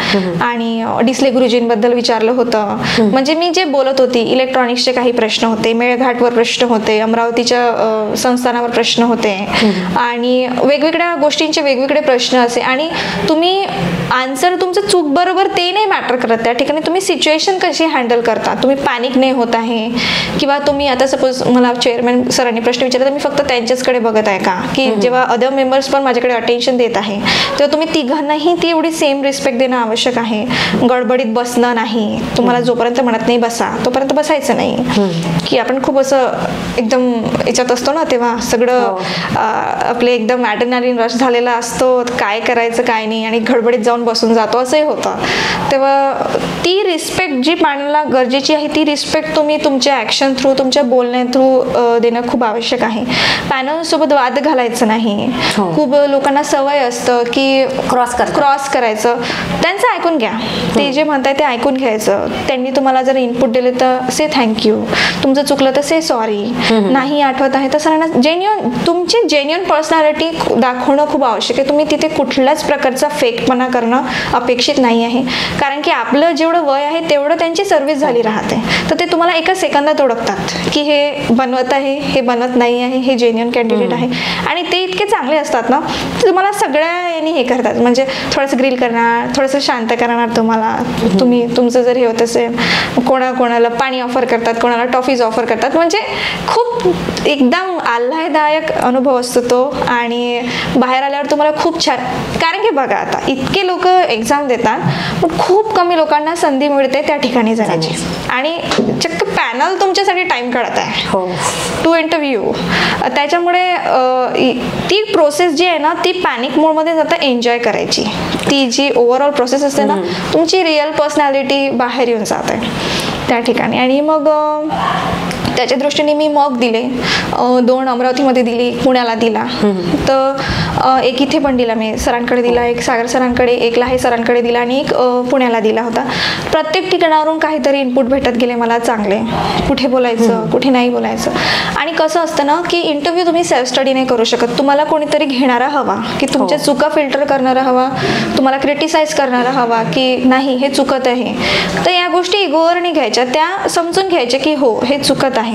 आणि डिसले गुरुजींबद्दल विचारलं होतं. म्हणजे मी जे बोलत होती, इलेक्ट्रॉनिक्सचे काही प्रश्न होते, मेळघाटवर प्रश्न होते, अमरावतीच्या संस्थानावर प्रश्न होते, आणि वेगवेगळ्या गोष्टींचे वेगवेगळे प्रश्न असे. आणि तुम्ही आन्सर तुमचं चूक बरोबर ते नाही मॅटर करत, त्या ठिकाणी तुम्ही सिच्युएशन कशी हँडल करता, तुम्ही पॅनिक नाही होत आहे, किंवा तुम्ही आता सपोज मला चेअरमॅन सरांनी प्रश्न विचारला तर मी फक्त त्यांच्याचकडे बघत आहे का, की जेव्हा अदर मेंबर्स पण माझ्याकडे अटेन्शन देत आहे तेव्हा तुम्ही तिघांनाही ती एवढी सेम रिस्पेक्ट देणं आवश्यक आहे. गडबडीत बसणं नाही, तुम्हाला जोपर्यंत म्हणत नाही बसा तोपर्यंत बसायचं नाही, की आपण खूप असं एकदम याच्यात असतो ना तेव्हा सगळं आपले एकदम ॲड्रेनालिन रश झालेला असतो, काय करायचं काय नाही, आणि गडबडीत जाऊन बसून जातो असंही होतं. तेव्हा ती रिस्पेक्ट जी पॅनलला गरजेची आहे ती रिस्पेक्ट तुम्ही तुमच्या ॲक्शन थ्रू, तुमच्या बोलण्या थ्रू देणं खूप आवश्यक आहे. पॅनलसोबत वाद घालायचं नाही. खूप लोकांना सवय असतं की क्रॉस करायचं. त्यांचं ऐकून घ्या, ते जे म्हणताय ते ऐकून घ्यायचं. त्यांनी तुम्हाला जर इनपुट दिले तर से थँक्यू, तुमचं चुकलं तर से सॉरी, नाही आठवत आहे तर सरांना तुमची जेन्युइन पर्सनॅलिटी दाखवणं खूप आवश्यक आहे. तुम्ही तिथे कुठल्याच प्रकारचा फेकपणा करणं अपेक्षित नाही आहे, कारण की आपलं जेवढं वय आहे तेवढं त्यांची सर्व्हिस झाली राहते. तर ते तुम्हाला एका सेकंदात ओळखतात की हे बनवत आहे, हे बनवत नाही आहे, हे जेन्युइन कॅन्डिडेट आहे. आणि ते इतके चांगले असतात ना, तुम्हाला सगळ्या यांनी हे करतात, म्हणजे थोडंसं ग्रिल करणार, थोडंसं शांत करणार तुम्हाला. तुम्ही तुमचं जर हे होत असेल, कोणाला पाणी ऑफर करतात, कोणाला टॉफीज ऑफर करतात, म्हणजे खूप एकदम आल्हाददायक अनुभव असतो तो. आणि बाहेर आल्यावर तुम्हाला खूप छान, कारण की बघा आता इतके लोक एक्झाम देतात पण खूप कमी लोकांना संधी मिळते त्या ठिकाणी जाण्याची, आणि चक्क पॅनल तुमच्यासाठी टाइम काढत आहे टू इंटरव्ह्यू. त्याच्यामुळे ती प्रोसेस जी आहे ना ती पॅनिक मोडमध्ये जाता एन्जॉय करायची. ती जी ओव्हरऑल प्रोसेस असते ना, तुमची रिअल पर्सनॅलिटी बाहेर येऊन जाते त्या ठिकाणी. आणि मग त्याच्या दृष्टीने मी मॉक दिले, 2 अमरावतीमध्ये दिली, पुण्याला दिला, तर एक इथे पण दिला मी सरांकडे दिला, एक सागर सरांकडे, एक लाहे सरांकडे दिला, आणि एक पुण्याला दिला होता. प्रत्येक ठिकाणावरून काहीतरी इनपुट भेटत गेले मला चांगले, कुठे बोलायचं कुठे नाही बोलायचं. आणि कसं असतं ना की इंटरव्ह्यू तुम्ही सेल्फ स्टडी नाही करू शकत, तुम्हाला कोणीतरी घेणारा हवा, की तुमच्या चुका फिल्टर करणारा हवा, तुम्हाला क्रिटिसाइज करणारा हवा की नाही हे चुकत आहे. तर या गोष्टी इगोवर नाही घ्यायच्या, त्या समजून घ्यायच्या की हो हे चुकत आहे,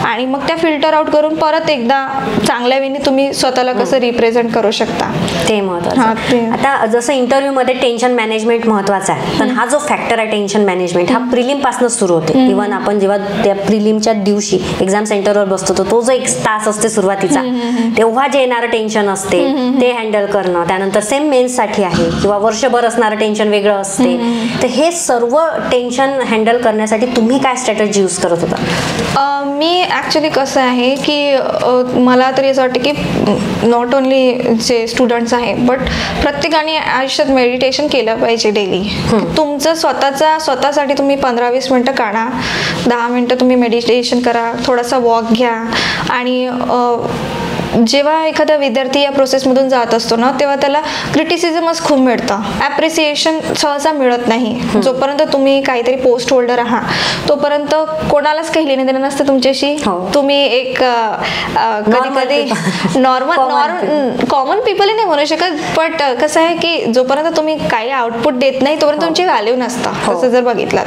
आणि मग त्या फिल्टर आउट करून परत एकदा चांगल्या वेळी तुम्ही स्वतःला कसं रिप्रेझेंट करू शकता ते महत्त्वाचं. आता जसं इंटरव्ह्यू मध्ये टेन्शन मॅनेजमेंट महत्त्वाचा आहे, पण हा जो फॅक्टर आहे टेन्शन मॅनेजमेंट हा प्रिलिम पासूनच सुरू होते. इव्हन आपण जेव्हा त्या प्रिलिमच्या दिवशी एक्झाम सेंटरवर बसतो तो जो 1 तास असते सुरुवातीचा, तेव्हा जे येणारं टेन्शन असते ते हँडल करणं, त्यानंतर सेम मेन्स साठी आहे किंवा वर्षभर असणारं टेन्शन वेगळं असते. तर हे सर्व टेन्शन हँडल करण्यासाठी तुम्ही काय स्ट्रॅटेजी यूज करत होता? मी ॲक्च्युली कसं आहे की मला तरी असं वाटतं की नॉट ओन्ली जे स्टुडंट्स आहे बट प्रत्येकाने आयुष्यात मेडिटेशन केलं पाहिजे डेली. तुमचं स्वतःसाठी तुम्ही 15-20 मिनटं काढा, 10 मिनटं तुम्ही मेडिटेशन करा, थोडासा वॉक घ्या. आणि जेव्हा एखादा विद्यार्थी या प्रोसेसमधून जात असतो ना तेव्हा त्याला क्रिटिसिझमच खूप मिळतं, ॲप्रिसिएशन सहसा मिळत नाही. जोपर्यंत तुम्ही काहीतरी पोस्ट होल्डर आहात तोपर्यंत कोणालाच काही लेणं देणं नसतं तुमच्याशी. तुम्ही एक कधी नॉर्मल कॉमन पीपलही नाही म्हणू शकत, बट कसं आहे की जोपर्यंत तुम्ही काही आउटपुट देत नाही तोपर्यंत तुमची व्हॅल्यू नसतं. तसं जर बघितलं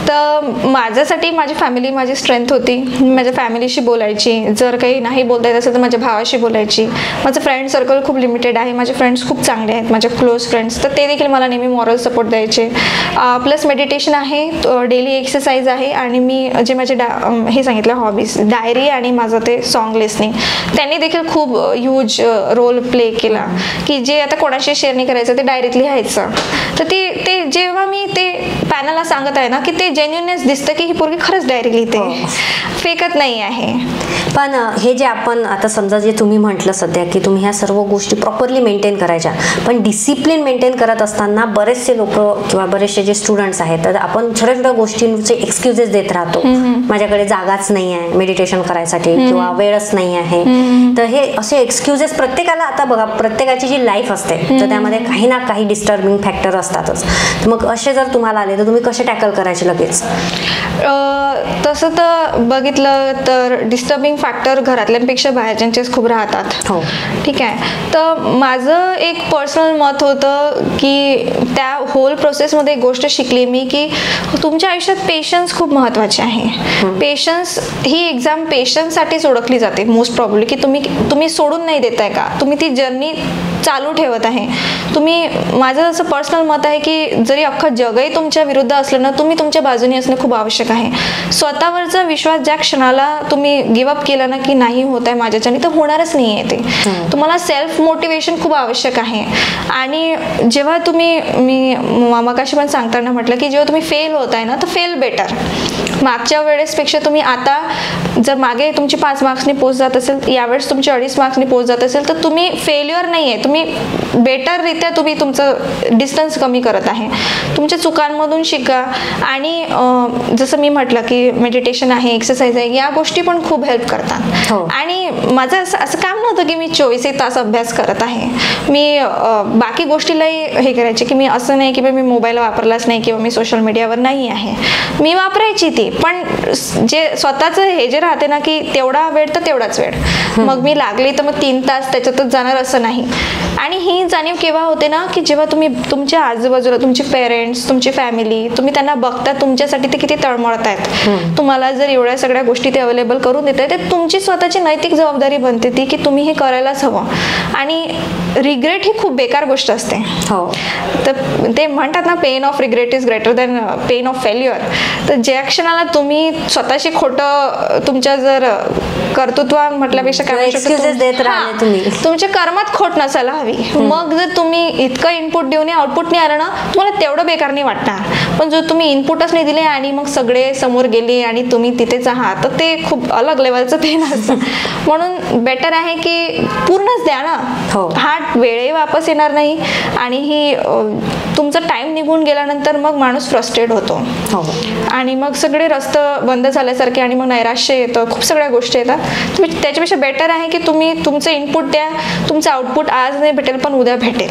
तर माझ्यासाठी माझी फॅमिली माझी स्ट्रेंथ होती. माझ्या फॅमिलीशी बोलायची, जर काही नाही बोलता येत असेल तर माझ्या भावाशी बोलायची. माझं फ्रेंड सर्कल खूप लिमिटेड आहे, माझे फ्रेंड्स खूप चांगले आहेत, माझे क्लोज फ्रेंड्स, तर ते देखील मला नेहमी मॉरल सपोर्ट द्यायचे. प्लस मेडिटेशन आहे, डेली एक्सरसाइज आहे, आणि मी जे माझे हे सांगितलं हॉबीज, डायरी आणि माझं ते सॉन्ग लिसनिंग, त्यांनी देखील खूप ह्यूज रोल प्ले केला. की जे आता कोणाशी शेअर नाही करायचं ते डायरीत लिहायचं. तर ते जेव्हा मी ते पॅनलला सांगत आहे ना की ते जेन्युइननेस दिसतं की ही पोरगी खरंच डायरी लिहिते, फेकत नाही आहे. पण हे जे आपण आता समजा समजा जे तुम्ही म्हटलं सध्या की तुम्ही ह्या सर्व गोष्टी प्रॉपरली मेंटेन करायच्या, पण डिसिप्लिन मेंटेन करत असताना बरेचसे लोक किंवा बरेचसे जे स्टुडंट्स आहेत तर आपण छोट्या छोट्या गोष्टींचे एक्सक्युजेस देत राहतो. माझ्याकडे जागाच नाही आहे मेडिटेशन करायसाठी किंवा वेळच नाही आहे. तर हे असे एक्सक्युजेस प्रत्येकाला, आता बघा प्रत्येकाची जी लाईफ असते तर त्यामध्ये काही ना काही डिस्टर्बिंग फॅक्टर असतातच. मग असे जर तुम्हाला आले तर तुम्ही कसे टॅकल करायचे लगेच? तसं तर बघितलं तर डिस्टर्बिंग फॅक्टर घरातल्यांपेक्षा बाहेरच्यांचेच खूप राहतात. हो, ठीक आहे. तर माझं एक पर्सनल मत होतं की त्या होल प्रोसेसमध्ये एक गोष्ट शिकली मी की तुमच्या आयुष्यात पेशन्स खूप महत्त्वाचे आहे. पेशन्स ही एक्झाम पेशन्ससाठीच ओळखली जाते मोस्ट प्रॉब्ली, की तुम्ही सोडून नाही देताय का, तुम्ही ती जर्नी चालू ठेवत आहे तुम्ही. माझं असं पर्सनल मत आहे की जरी अख्खं जगही तुमच्या विरुद्ध असलं ना, तुम्ही तुमच्या बाजूने असणं खूप आवश्यक आहे. स्वतःवरचा विश्वास ज्या क्षणाला तुम्ही गिव्हअप केला ना की नाही होत आहे माझ्याच्याने, तर होणारच नाही आहे ते. तुम्हाला सेल्फ मोटिवेशन खूप आवश्यक आहे. आणि जेव्हा तुम्ही, मी मगाशी पण सांगताना म्हटलं की जेव्हा तुम्ही फेल होत आहे ना तर फेल बेटर. मागच्या वेळेसपेक्षा तुम्ही आता, जर मागे तुमची 5 मार्क्सनी पोस्ट जात असेल, यावेळेस तुमची 2.5 मार्क्सनी पोस्ट जात असेल, तर तुम्ही फेल्युअर नाही आहे, तुम्ही बेटररित्या तुम्ही तुमचं डिस्टन्स कमी करत आहे. तुमच्या चुकांमधून शिका. आणि जसं मी म्हटलं की मेडिटेशन आहे, एक्सरसाइज आहे, या गोष्टी पण खूप हेल्प करतात. आणि माझं असं काम नव्हतं की मी 24 तास अभ्यास करत आहे. मी बाकी गोष्टीलाही हे करायचे की मी असं नाही की मी मोबाईल वापरलाच नाही किंवा मी सोशल मीडियावर नाही आहे, मी वापरायची ती. पण जे स्वतःचं हे जे राहते ना की तेवढा वेळ तर तेवढाच वेळ, मग मी लागली तर मग 3 तास त्याच्यातच जाणार असं नाही. आणि ही जाणीव केव्हा होते ना की जेव्हा तुम्ही तुमच्या आजूबाजूला तुमचे पेरेंट्स, तुमची फॅमिली, तुम्ही त्यांना बघता तुमच्यासाठी ते किती तळमळत आहेत. तुम्हाला जर एवढ्या सगळ्या गोष्टी ते अवेलेबल करून देत आहेत, तर तुमची स्वतःची नैतिक जबाबदारी बनते ती की तुम्ही हे करायलाच हवं. आणि रिग्रेट ही खूप बेकार गोष्ट असते. तर ते म्हणतात ना, pain of regret is greater than pain of failure. तर ज्या क्षणाला तुम्ही स्वतःशी खोटं तुमच्या जर कर्तृत्व म्हटल्यापेक्षा काय तुमच्या कर्मात खोट नसायला हवी. मग जर तुम्ही इतकं इनपुट देऊन आउटपुट नाही आलं ना, तुम्हाला तेवढं बेकार नाही वाटणार. पण जर तुम्ही इनपुटच नाही दिले आणि मग सगळे समोर गेले आणि तुम्ही तिथेच आहात, तर ते खूप अलग लेवलचं पेन असतं. म्हणून बेटर आहे की पूर्णच द्या ना. हा वेळही वापस येणार नाही आणि ही तुमचा टाइम निघून गेल्यानंतर मग माणूस फ्रस्ट्रेट होतो आणि मग सगळे रस्ते बंद झाल्यासारखे आणि मग नैराश्य येतं, खूप सगळ्या गोष्टी येतात. त्याच्यापेक्षा बेटर आहे की तुम्ही तुमचं इनपुट द्या, तुमचं आउटपुट आज नाही भेटेल पण उद्या भेटेल.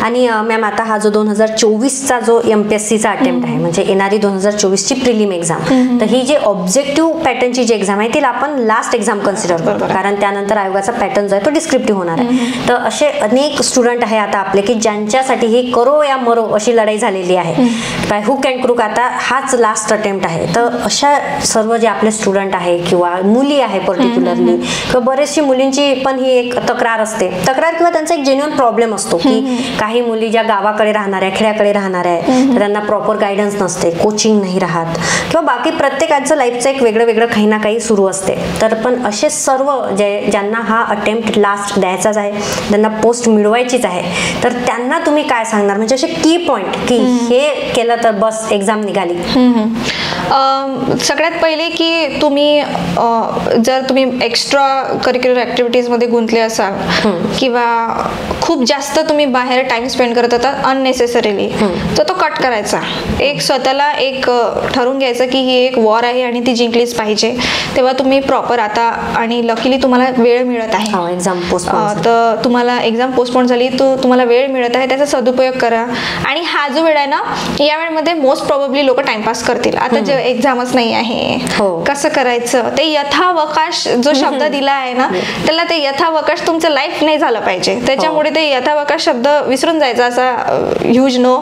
आणि मॅम आता हा जो 2024चा जो MPSCचा अटेम्प्ट आहे, म्हणजे येणारी 2024ची प्रिलिम एक्झाम, तर ही जी ऑब्जेक्टिव्ह पॅटर्नची जी एक्झाम आहे तिला आपण लास्ट एक्झाम कन्सिडर करतो, कारण त्यानंतर आयोगाचा पॅटर्न जो आहे तो डिस्क्रिप्टिव्ह होणार आहे. तर असे अनेक स्टुडंट आहे आता आपले की ज्यांच्यासाठी ही करो या मरो अशी लढाई झालेली आहे. काय हुक अँड क्रूक, आता हाच लास्ट अटेम्प्ट आहे. तर अशा सर्व जे आपले स्टुडंट आहे किंवा मुली आहे पर्टिक्युलरली, किंवा बरेचशी मुलींची पण ही एक तक्रार असते, तक्रार किंवा त्यांचा एक जेन्युइन प्रॉब्लेम असतो की काही मुली ज्या गावाकडे राहणाऱ्या, खेड्याकडे राहणाऱ्या आहे, त्यांना प्रॉपर गायडन्स नसते, कोचिंग नाही राहत, किंवा बाकी प्रत्येकाचं लाईफचं एक वेगळं वेगळं काही ना काही सुरू असते. तर पण असे सर्व ज्यांना हा अटेम्प्ट लास्ट द्यायचाच आहे, त्यांना पोस्ट मिळवायचीच आहे, तर त्यांना तुम्ही काय सांगणार, म्हणजे असे की पॉइंट की हे केलं तर बस एक्झाम निघाली? सगळ्यात पहिले की तुम्ही जर तुम्ही एक्स्ट्रा करिक्युलर ॲक्टिव्हिटीजमध्ये गुंतले असाल किंवा खूप जास्त तुम्ही बाहेर टाइम स्पेंड करत होता अननेसेसरीली, तर तो कट करायचा. एक स्वतःला एक ठरवून घ्यायचं की ही एक वॉर आहे आणि ती जिंकलीच पाहिजे. तेव्हा तुम्ही प्रॉपर आता, आणि लकीली तुम्हाला वेळ मिळत आहे, एक्झाम पोस्टपोन, तर तुम्हाला एक्झाम पोस्टपोन झाली, तो तुम्हाला वेळ मिळत आहे, त्याचा सदुपयोग करा. आणि हा जो वेळ आहे ना, या वेळेमध्ये मोस्ट प्रोबेबली लोक टाइमपास करतील. आता जे एक्झामच नाही आहे, कसं करायचं, ते यथावकाश जो शब्द दिला आहे ना, त्याला ते यथावकाश तुमचं लाईफ नाही झालं पाहिजे. त्याच्यामुळे ते यथावकाश शब्द विसरून जायचा, असा ह्यूज नो.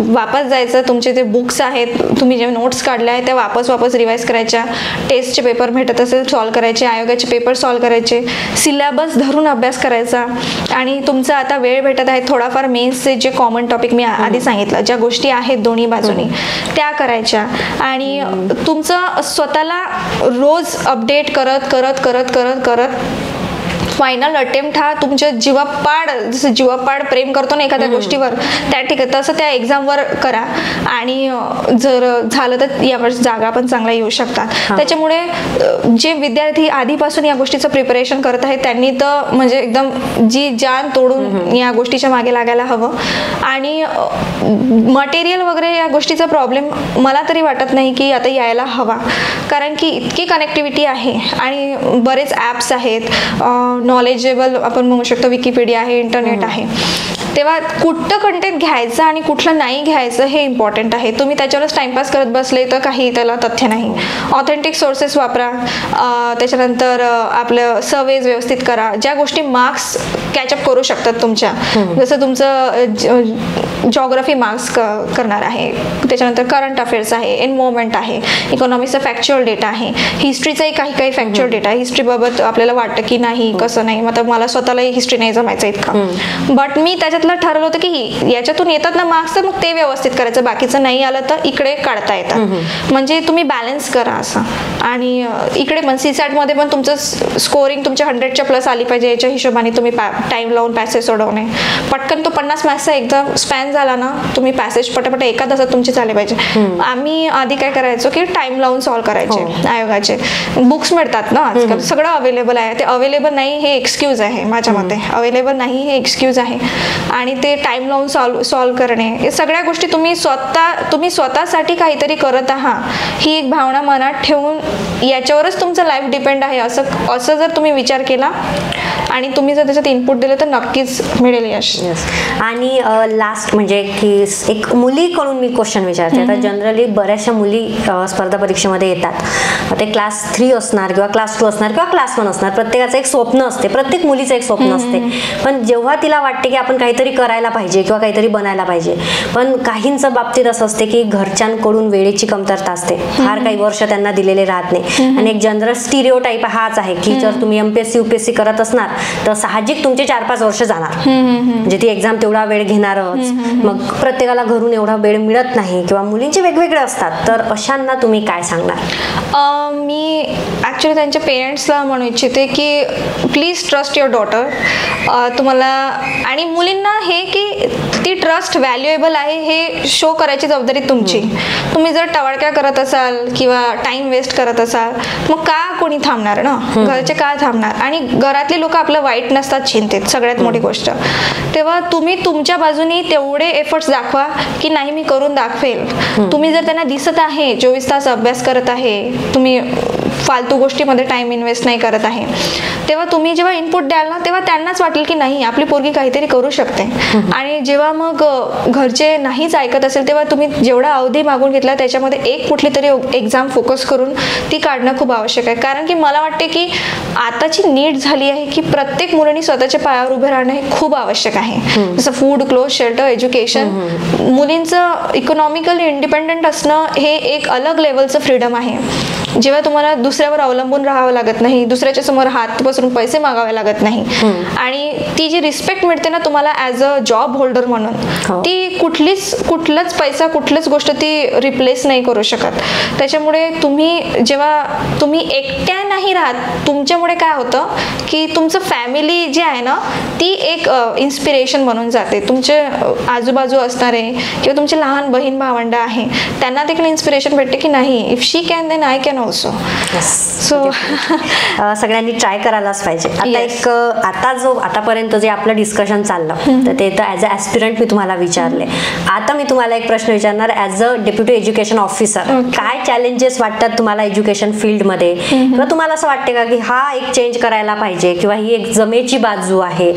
वापस जायचं, तुमचे ते बुक्स आहेत, तुम्ही जे नोट्स काढले आहेत त्या वापस रिवाइज करायच्या, टेस्टचे पेपर भेटत असेल सॉल्व्ह करायचे, आयोगाचे पेपर सॉल्व्ह करायचे, सिलेबस धरून अभ्यास करायचा. आणि तुमचा आता वेळ भेटत आहे, थोडाफार मेन्सचे जे कॉमन टॉपिक मी आधी सांगितलं, ज्या गोष्टी आहेत दोन्ही बाजूनी त्या करायच्या. आणि तुमचं स्वतःला रोज अपडेट करत फायनल अटेम्प्ट हा तुमच्या जीवापाड, जसं जीवापाड प्रेम करतो ना एखाद्या गोष्टीवर, त्या ठिकाणी तसं त्या एक्झामवर करा. आणि जर झालं तर यावर जागा पण चांगल्या येऊ शकतात. त्याच्यामुळे जे विद्यार्थी आधीपासून या गोष्टीचं प्रिपरेशन करत आहेत त्यांनी तर म्हणजे एकदम जी जान तोडून या गोष्टीच्या मागे लागायला हवं. आणि मटेरियल वगैरे या गोष्टीचा प्रॉब्लेम मला तरी वाटत नाही की आता यायला हवा, कारण की इतकी कनेक्टिव्हिटी आहे आणि बरेच ॲप्स आहेत, नॉलेजेबल आपण म्हणू शकतो, विकिपीडिया आहे, इंटरनेट आहे. तेव्हा कुठलं कंटेंट घ्यायचं आणि कुठलं नाही घ्यायचं हे इम्पॉर्टंट आहे. तुम्ही त्याच्यावरच टाइमपास करत बसले तर काही त्याला तथ्य नाही. ऑथेंटिक सोर्सेस वापरा, त्याच्यानंतर आपलं सर्वेज व्यवस्थित करा, ज्या गोष्टी मार्क्स कॅचअप करू शकतात तुमच्या. जसं तुमचं जॉग्रफी मार्क्स करणार आहे, त्याच्यानंतर करंट अफेअर्स आहे, एन्व्हायरमेंट आहे, इकॉनॉमिक्सचा फॅक्च्युअल डेटा आहे, हिस्ट्रीचाही काही फॅक्च्युअल डेटा आहे. हिस्ट्रीबाबत आपल्याला वाटतं की नाही कसं नाही, मग मला स्वतःलाही हिस्ट्री नाही जमायचं इतकं, बट मी त्याच्यातलं ठरवलं होतं की याच्यातून येतात ना मार्क्स तर मग ते व्यवस्थित करायचं, बाकीचं नाही आलं तर इकडे काढता येतात. म्हणजे तुम्ही बॅलन्स करा असं. आणि इकडे पण CSAT मध्ये पण तुमचं स्कोरिंग तुमच्या 100च्या प्लस आली पाहिजे, याच्या हिशोबाने तुम्ही टाइम लावून पॅसेज सोडवणे. पटकन तो 50 मार्क्सचा एकदम स्पॅन झाला ना, तुम्ही पॅसेज पटापट एका तासात तुमचे झाले पाहिजे. आम्ही आधी काय करायचो की टाइम लावून सॉल्व्ह करायचे. आयोगाचे बुक्स मिळतात ना आजकाल, सगळं अवेलेबल आहे. ते अवेलेबल नाही हे एक्सक्यूज आहे माझ्या मते, अवेलेबल नाही हे एक्सक्यूज आहे. आणि ते टाइम लावून सॉल्व्ह करणे, हे सगळ्या गोष्टी तुम्ही स्वतःसाठी काहीतरी करत आहात ही एक भावना मनात ठेवून याच्यावरच तुमचं लाईफ डिपेंड आहे असं जर तुम्ही विचार केला आणि तुम्ही जर त्याच्यात इनपुट दिले तर नक्कीच मिळेल यश. आणि लास्ट म्हणजे की एक मुलीकडून मी क्वेश्चन विचारते. आता जनरली बऱ्याचशा मुली स्पर्धा परीक्षेमध्ये येतात, ते क्लास 3 असणार किंवा क्लास 2 असणार किंवा क्लास 1 असणार, प्रत्येकाचं एक स्वप्न असते, प्रत्येक मुलीचं एक स्वप्न असते. पण जेव्हा तिला वाटते की आपण काहीतरी करायला पाहिजे किंवा काहीतरी बनायला पाहिजे, पण काहींचं बाबतीत असं असते की घरच्यांकडून वेळेची कमतरता असते, फार काही वर्ष त्यांना दिलेले राहत नाही. आणि एक जनरल स्टिरिओटाईप हाच आहे की जर तुम्ही MPSC UPSC करत असणार तर साहजिक तुमचे 4-5 वर्ष जाणार, म्हणजे ती एक्झाम तेवढा वेळ घेणारच. मग प्रत्येकाला घरून एवढा वेळ मिळत नाही किंवा मुलींचे वेगवेगळे असतात, तर अशांना तुम्ही काय सांगणार? मी ॲक्च्युली त्यांच्या पेरेंट्सला म्हणू इच्छिते की प्लीज ट्रस्ट युअर डॉटर. तुम्हाला आणि मुलींना हे की ती ट्रस्ट व्हॅल्युएबल आहे हे शो करायची जबाबदारी तुमची. तुम्ही जर टवाळक्या करत असाल किंवा टाइम वेस्ट करत असाल मग का कोणी थांबणार ना, घरचे का थांबणार. आणि घरातले लोक आपलं वाईट नसतात चिंतित, सगळ्यात मोठी गोष्ट. तेव्हा तुम्ही तुमच्या बाजूनी तेवढे एफर्ट्स दाखवा की नाही मी करून दाखवेल. तुम्ही जर त्यांना दिसत आहे 24 तास अभ्यास करत आहे, तुम्ही फालतू गोष्टीमध्ये टाइम इन्व्हेस्ट नाही करत आहे, तेव्हा तुम्ही जेव्हा इनपुट द्याल ना तेव्हा त्यांनाच वाटेल की नाही आपली पोरगी काहीतरी करू शकते. आणि जेव्हा मग घरचे नाहीच ऐकत असेल तेव्हा तुम्ही जेवढा अवधी मागून घेतला त्याच्यामध्ये एक कुठली तरी एक्झाम फोकस करून ती काढणं खूप आवश्यक आहे. कारण की मला वाटते की आताची नीड झाली आहे की प्रत्येक मुलांनी स्वतःच्या पायावर उभे राहणं हे खूप आवश्यक आहे. जसं फूड, क्लोथ, शेल्टर, एज्युकेशन. मुलींचं इकॉनॉमिकली इंडिपेंडंट असणं हे एक अलग लेवलचं फ्रीडम आहे. जेव्हा तुम्हाला दुसऱ्यावर अवलंबून राहावं लागत नाही, दुसऱ्याच्या समोर हात पसरून पैसे मागावे लागत नाही, आणि ती जी रिस्पेक्ट मिळते ना तुम्हाला ॲज अ जॉब होल्डर म्हणून, ती कुठलंच पैसा कुठलीच गोष्ट ती रिप्लेस नाही करू शकत. त्याच्यामुळे जेव्हा तुम्ही एकट्या नाही राहत, तुमच्यामुळे काय होतं की तुमचं फॅमिली जे आहे ना ती एक इन्स्पिरेशन बनून जाते. तुमचे आजूबाजू असणारे किंवा तुमचे लहान बहीण भावंड आहे त्यांना देखील इन्स्पिरेशन भेटते की नाही, if she can then I can also. So सगळ्यांनी ट्राय करायलाच पाहिजे. आता आतापर्यंत जे आपलं डिस्कशन चाललं तर ते तर ॲज अ ॲस्पिरंट मी तुम्हाला विचारले. आता मी तुम्हाला एक प्रश्न विचारणार, as a deputy education officer काय चॅलेंजेस वाटतात तुम्हाला एज्युकेशन फील्डमध्ये, किंवा तुम्हाला असं वाटते का की हा एक चेंज करायला पाहिजे किंवा ही एक जमेची बाजू आहे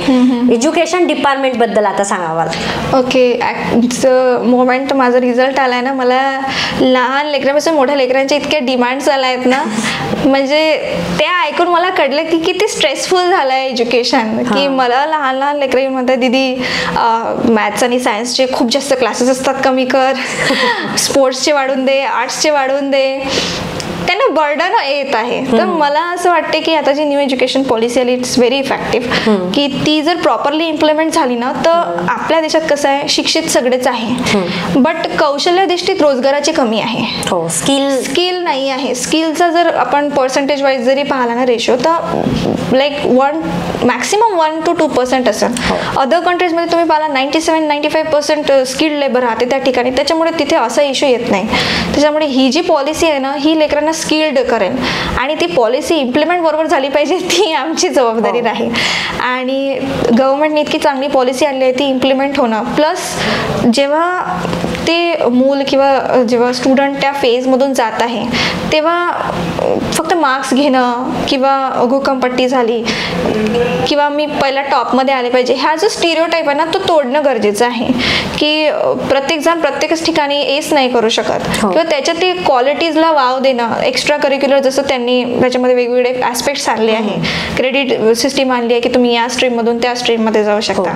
एज्युकेशन डिपार्टमेंट बद्दल आता सांगावाल? ओके, मोमेंट माझा रिझल्ट आलाय ना, मला लहान लेकरांपासून मोठ्या लेकरांच्या इतक्या डिमांड्स आल्या आहेत ना, म्हणजे त्या ऐकून मला कळलं की किती स्ट्रेसफुल झालं आहे एज्युकेशन. की मला लहान लेकरं येऊन म्हणतात दीदी मॅथ्स आणि सायन्सचे खूप जास्त क्लासेस असतात, कमी कर, स्पोर्ट्सचे वाढून दे, आर्ट्सचे वाढवून दे. त्यांना बर्डन येत आहे. तर मला असं वाटते की आता जी न्यू एज्युकेशन पॉलिसी आली इट्स व्हेरी इफेक्टिव्ह, की ती जर प्रॉपरली इम्प्लिमेंट झाली ना तर आपल्या देशात कसं आहे, शिक्षित सगळेच आहे, बट कौशल्याधिष्ठित रोजगाराची कमी आहे. स्किल नाही आहे. स्किलचा जर आपण पर्सेंटेज वाईज जरी पाहिला ना रेशो, तर लाईक मॅक्सिमम 1 to 2% असेल. अदर कंट्रीजमध्ये तुम्ही पाहिला 97-95% स्किल्ड लेबर राहते त्या ठिकाणी. त्याच्यामुळे तिथे असा इश्यू येत नाही. त्याच्यामुळे ही जी पॉलिसी आहे ना, ही लेकरांना स्किल्ड करेल आणि ती पॉलिसी इम्प्लिमेंट बरोबर झाली पाहिजे, ती आमची जबाबदारी राहील. आणि गव्हर्नमेंटने इतकी चांगली पॉलिसी आणली आहे, ती इम्प्लिमेंट होणं, प्लस जेव्हा ते मूल किंवा जेव्हा स्टुडंट त्या फेजमधून जात आहे तेव्हा फक्त मार्क्स घेणं किंवा घोकंपट्टी झाली किंवा मी पहिला टॉपमध्ये आले पाहिजे, हा जो स्टिरियोटाईप आहे ना तो तोडणं गरजेचं आहे. की प्रत्येकजण प्रत्येकच ठिकाणी एस नाही करू शकत किंवा त्याच्यात क्वालिटीजला वाव देणं. एक्स्ट्रा करिक्युलर जसं त्यांनी त्याच्यामध्ये वेगवेगळे ॲस्पेक्ट्स आणले आहे, क्रेडिट सिस्टीम आणली आहे की तुम्ही या स्ट्रीममधून त्या स्ट्रीममध्ये जाऊ शकता.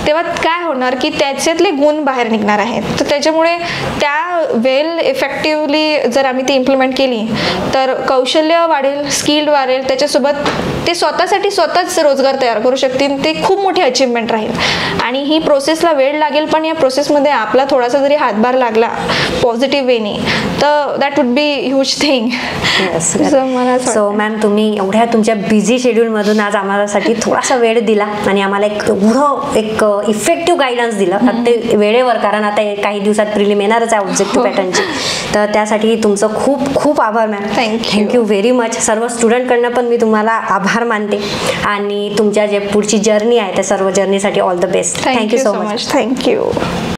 तेव्हा काय होणार की त्याच्यातले गुण बाहेर निघणार आहेत. तर त्याच्यामुळे त्या वेल इफेक्टिव्हली जर आम्ही ती इम्प्लिमेंट केली तर कौशल्य वाढेल, स्किल्ड वाढेल, त्याच्यासोबत ते स्वतःच रोजगार तयार करू शकतील. ते खूप मोठी अचीवमेंट राहील. आणि ही प्रोसेसला वेळ लागेल, पण या प्रोसेसमध्ये आपला थोडासा जरी हातभार लागला पॉझिटिव्ह वेनी तर that would be huge thing. So ma'am, तुम्ही एवढ्या तुमच्या बिझी शेड्यूलमधून आज आम्हालासाठी थोडासा वेळ दिला आणि आम्हाला एक इफेक्टिव्ह गायडन्स दिला ते वेळेवर, कारण आता काही दिवसात प्रिलिम येणारच आहे ऑब्जेक्टिव्ह पॅटर्नची. तर त्यासाठी तुमचं खूप खूप आभार मॅम. Thank you very much. सर्व स्टुडंटकडनं पण मी तुम्हाला आभार मानते आणि तुमच्या जे पुढची जर्नी आहे त्या सर्व जर्नीसाठी all the best. Thank you so much. Thank you.